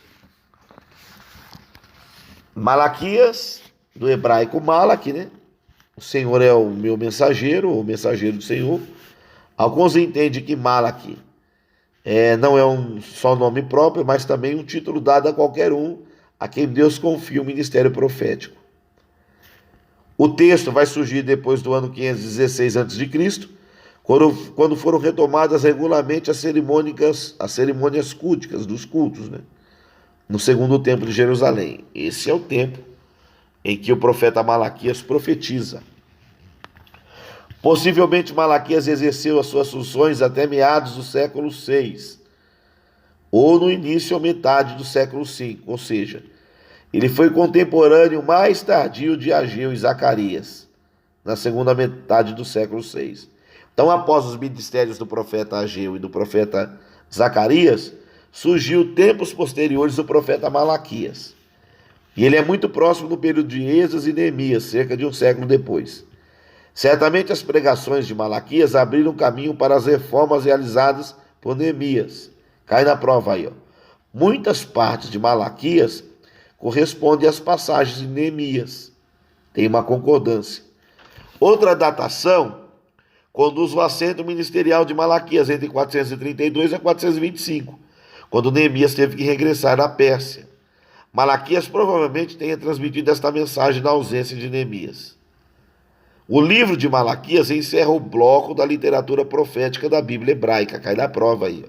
Speaker 1: Malaquias, do hebraico Malak, né? O Senhor é o meu mensageiro, o mensageiro do Senhor. Alguns entendem que Malak não é um só nome próprio, mas também um título dado a qualquer um a quem Deus confia o ministério profético. O texto vai surgir depois do ano 516 a.C., quando foram retomadas regularmente as cerimônias culticas dos cultos, né? No segundo templo de Jerusalém. Esse é o tempo em que o profeta Malaquias profetiza. Possivelmente Malaquias exerceu as suas funções até meados do século VI, ou no início ou metade do século V, ou seja, ele foi contemporâneo mais tardio de Ageu e Zacarias, na segunda metade do século VI. Então, após os ministérios do profeta Ageu e do profeta Zacarias, surgiu tempos posteriores do profeta Malaquias. E ele é muito próximo do período de Esdras e Neemias, cerca de um século depois. Certamente as pregações de Malaquias abriram caminho para as reformas realizadas por Neemias. Cai na prova aí, ó. Muitas partes de Malaquias correspondem às passagens de Neemias. Tem uma concordância. Outra datação conduz o assento ministerial de Malaquias entre 432 a 425, quando Neemias teve que regressar à Pérsia. Malaquias provavelmente tenha transmitido esta mensagem na ausência de Neemias. O livro de Malaquias encerra o bloco da literatura profética da Bíblia hebraica. Cai na prova aí.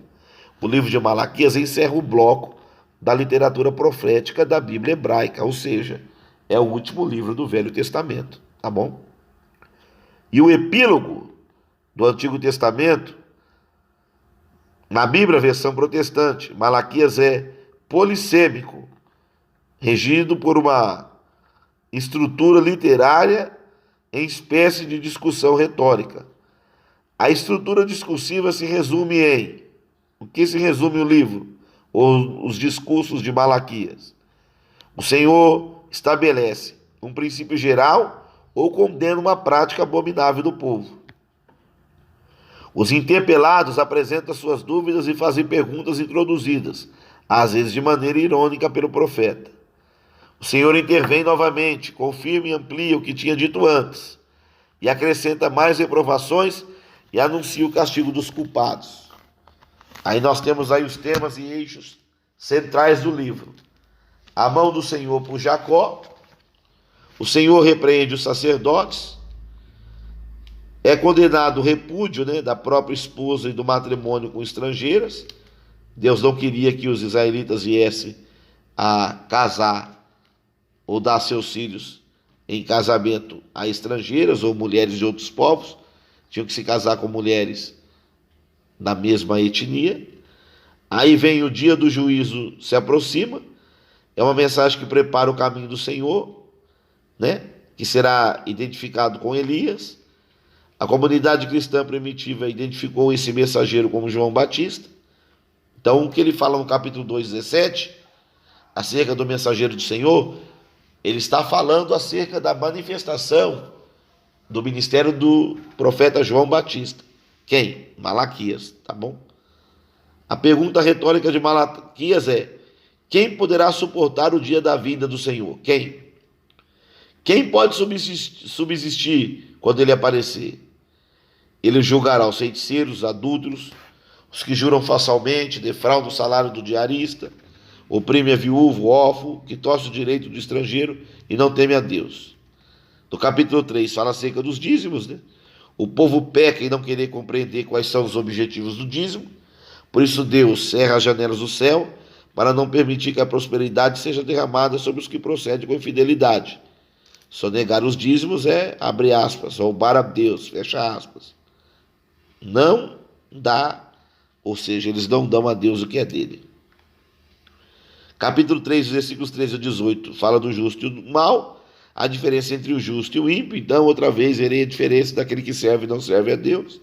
Speaker 1: O livro de Malaquias encerra o bloco da literatura profética da Bíblia hebraica, ou seja, é o último livro do Velho Testamento, tá bom? E o epílogo do Antigo Testamento, na Bíblia, versão protestante, Malaquias é polissêmico, regido por uma estrutura literária em espécie de discussão retórica. A estrutura discursiva se resume em... O que se resume o livro? Ou os discursos de Malaquias? O Senhor estabelece um princípio geral ou condena uma prática abominável do povo. Os interpelados apresentam suas dúvidas e fazem perguntas introduzidas, às vezes de maneira irônica, pelo profeta. O Senhor intervém novamente, confirma e amplia o que tinha dito antes, e acrescenta mais reprovações e anuncia o castigo dos culpados. Aí nós temos aí os temas e eixos centrais do livro. A mão do Senhor por Jacó, o Senhor repreende os sacerdotes, é condenado o repúdio, né, da própria esposa e do matrimônio com estrangeiras. Deus não queria que os israelitas viessem a casar ou dar seus filhos em casamento a estrangeiras ou mulheres de outros povos. Tinham que se casar com mulheres da mesma etnia. Aí vem o dia do juízo, se aproxima. É uma mensagem que prepara o caminho do Senhor, né, que será identificado com Elias. A comunidade cristã primitiva identificou esse mensageiro como João Batista. Então, o que ele fala no capítulo 2:17, acerca do mensageiro do Senhor, ele está falando acerca da manifestação do ministério do profeta João Batista. Quem? Malaquias, tá bom? A pergunta retórica de Malaquias é: quem poderá suportar o dia da vinda do Senhor? Quem? Quem pode subsistir quando ele aparecer? Ele julgará os feiticeiros, os adúlteros, os que juram falsamente, defraudam o salário do diarista, oprime a viúva, o órfão, que torce o direito do estrangeiro e não teme a Deus. No capítulo 3 fala acerca dos dízimos, né? O povo peca em não querer compreender quais são os objetivos do dízimo, por isso Deus cerra as janelas do céu para não permitir que a prosperidade seja derramada sobre os que procedem com infidelidade. Sonegar os dízimos é, abre aspas, roubar a Deus, fecha aspas. Não dá, ou seja, eles não dão a Deus o que é dele. Capítulo 3, versículos 13 a 18, fala do justo e do mal. a diferença entre o justo e o ímpio. Então, outra vez, verei a diferença daquele que serve e não serve a Deus.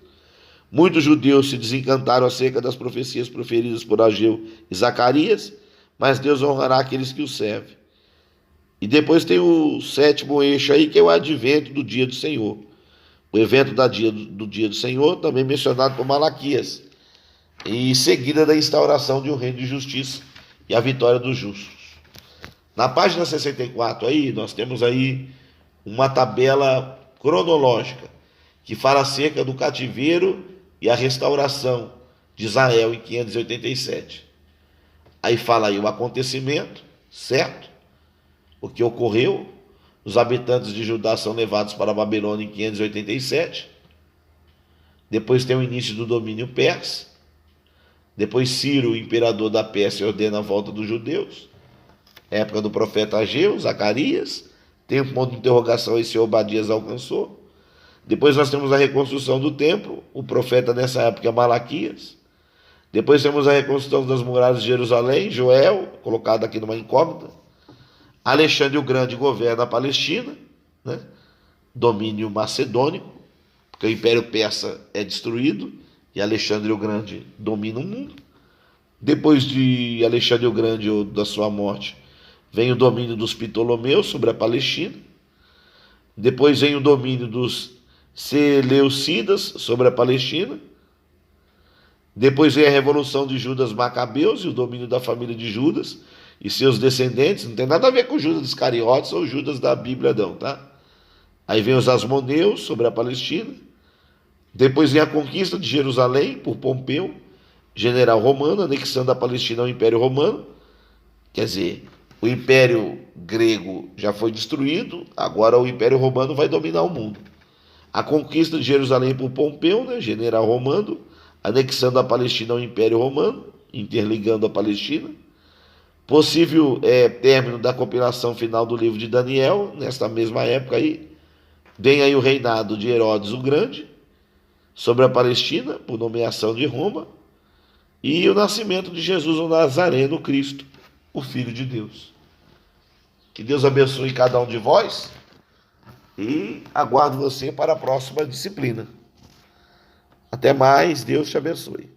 Speaker 1: Muitos judeus se desencantaram acerca das profecias proferidas por Ageu e Zacarias, mas Deus honrará aqueles que o servem. E depois tem o sétimo eixo aí, que é o advento do dia do Senhor. O evento do dia do Senhor, também mencionado por Malaquias, em seguida da instauração de um reino de justiça e a vitória dos justos. Na página 64 aí, nós temos aí uma tabela cronológica que fala acerca do cativeiro e a restauração de Israel em 587. Aí fala aí o acontecimento, certo? O que ocorreu, os habitantes de Judá são levados para a Babilônia em 587. Depois tem o início do domínio persa. Depois Ciro, o imperador da Pérsia, ordena a volta dos judeus. Época do profeta Ageu, Zacarias. Tem um ponto de interrogação aí se Obadias alcançou. Depois nós temos a reconstrução do templo. O profeta nessa época é Malaquias. Depois temos a reconstrução das muralhas de Jerusalém, Joel, colocado aqui numa incógnita. Alexandre o Grande governa a Palestina, né? Domínio macedônico, porque o Império Persa é destruído e Alexandre o Grande domina o mundo. Depois de Alexandre o Grande ou da sua morte, vem o domínio dos Ptolomeus sobre a Palestina. Depois vem o domínio dos Seleucidas sobre a Palestina. Depois vem a revolução de Judas Macabeus e o domínio da família de Judas e seus descendentes. Não tem nada a ver com Judas Iscariotes ou Judas da Bíblia não, tá? Aí vem os Asmoneus sobre a Palestina. Depois vem a conquista de Jerusalém por Pompeu, general romano, anexando a Palestina ao Império Romano. Quer dizer, o Império Grego já foi destruído, agora o Império Romano vai dominar o mundo. A conquista de Jerusalém por Pompeu, né, general romano, anexando a Palestina ao Império Romano, interligando a Palestina. Possível término da compilação final do livro de Daniel, nesta mesma época aí. Vem aí o reinado de Herodes o Grande sobre a Palestina, por nomeação de Roma, e o nascimento de Jesus o Nazareno, Cristo, o Filho de Deus. Que Deus abençoe cada um de vós e aguardo você para a próxima disciplina. Até mais, Deus te abençoe.